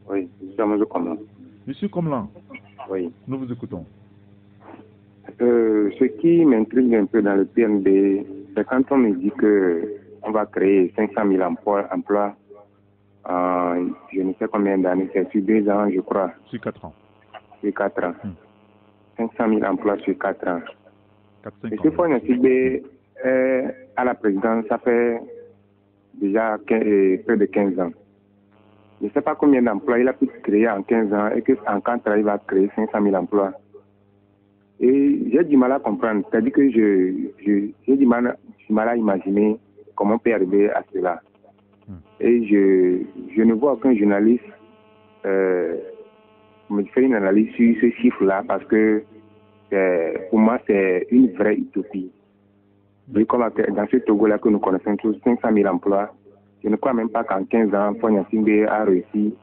Oui, je suis M. Comlan. Monsieur Comlan. Oui. Nous vous écoutons. Ce qui m'intrigue un peu dans le PNB, c'est quand on me dit qu'on va créer 500 000 emplois je ne sais combien d'années, c'est sur 2 ans, je crois. Sur 4 ans. Sur 4 ans. 500 000 emplois sur 4 ans. Et ce fois, à la présidence, ça fait déjà près de 15 ans. Je ne sais pas combien d'emplois il a pu créer en 15 ans et qu'en 4 ans, il va créer 500 000 emplois. Et j'ai du mal à comprendre. C'est-à-dire que j'ai du mal à imaginer comment on peut arriver à cela. Et je ne vois aucun journaliste me faire une analyse sur ce chiffre-là parce que pour moi, c'est une vraie utopie. Et comme dans ce Togo-là que nous connaissons tous, 500 000 emplois, je ne crois même pas qu'en 15 ans, Fonia Singbe a réussi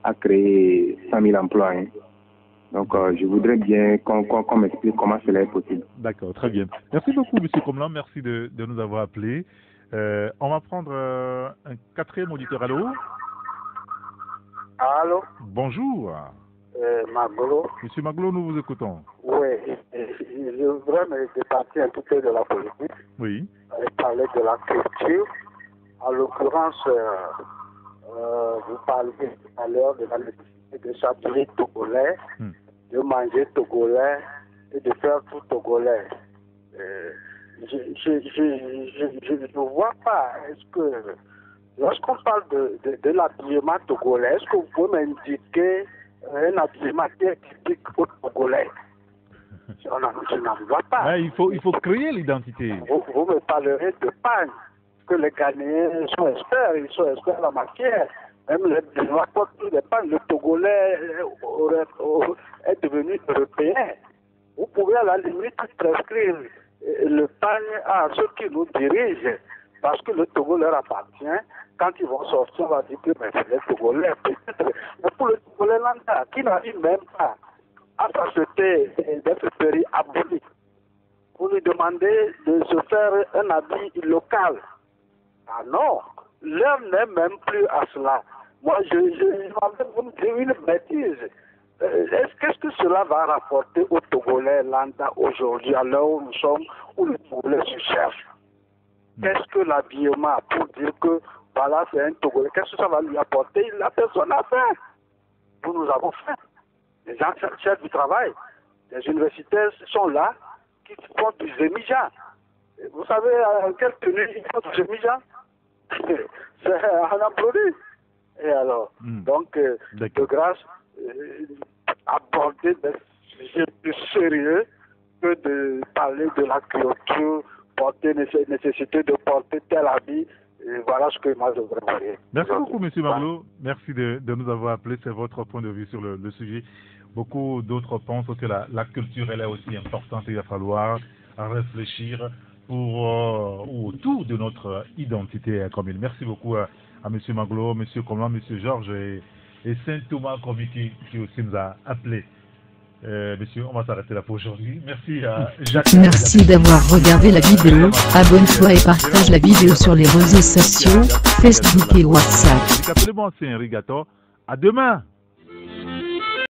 à créer 100 000 emplois. Hein. Donc, je voudrais bien qu'on m'explique comment cela est possible. D'accord, très bien. Merci beaucoup, M. Comlan. Merci de nous avoir appelés. On va prendre un quatrième auditeur. Allô? Allô? Bonjour. Maglo. Monsieur Maglo, nous vous écoutons. Oui, je voudrais me départir un tout peu de la politique. Oui. Et parler de la culture. En l'occurrence, vous parlez tout à l'heure de la nécessité de s'habiller togolais, de manger togolais et de faire tout togolais. Je ne vois pas, est-ce que, lorsqu'on parle de l'habillement togolais, est-ce que vous pouvez m'indiquer un habillement qui est typique au togolais? Je n'en vois pas. Ah, il faut créer l'identité. Vous me parlerez de pagne, que les Ghanéens sont experts, ils sont experts en la matière. Même les rapports des pagnes, le togolais est devenu européen. Vous pouvez à la limite prescrire le pagne à ceux qui nous dirigent, parce que le Togo leur appartient. Quand ils vont sortir, on va dire que c'est les Togolais, peut-être. Mais pour le Togolais lambda, qui n'arrive même pas à s'acheter d'être péri aboli, vous lui demandez de se faire un habit local. Ah non, l'heure n'est même plus à cela. Moi, je m'avais vous me dire une bêtise. Qu'est-ce que cela va rapporter aux Togolais lambda aujourd'hui, à l'heure où nous sommes, où les Togolais se cherchent? Qu'est-ce que l'habillement pour dire que voilà, c'est un Togolais, qu'est-ce que ça va lui apporter? La personne n'a fait. Nous avons fait. Les gens cherchent du travail. Les universitaires sont là, qui font du zémija. Vous savez en quelle tenue ils font du zémija? C'est un applaudi. Et alors, donc, de grâce, aborder des sujets plus sérieux que de parler de la culture, porter nécessité de porter tel habit. Et voilà ce que moi je voudrais voir. Merci beaucoup, M. Maglo. Merci de nous avoir appelés. C'est votre point de vue sur le sujet. Beaucoup d'autres pensent que la culture, elle est aussi importante et il va falloir réfléchir autour de notre identité commune. Merci beaucoup à M. Maglo, M. Comlan, M. Georges et Saint-Thomas Comité qui aussi nous a appelés. Messieurs, on va s'arrêter là pour aujourd'hui. Merci à Jacques. Merci d'avoir regardé la vidéo. Abonne-toi et partage la vidéo sur les réseaux sociaux, Facebook et WhatsApp. Absolument, c'est un rigato. À demain.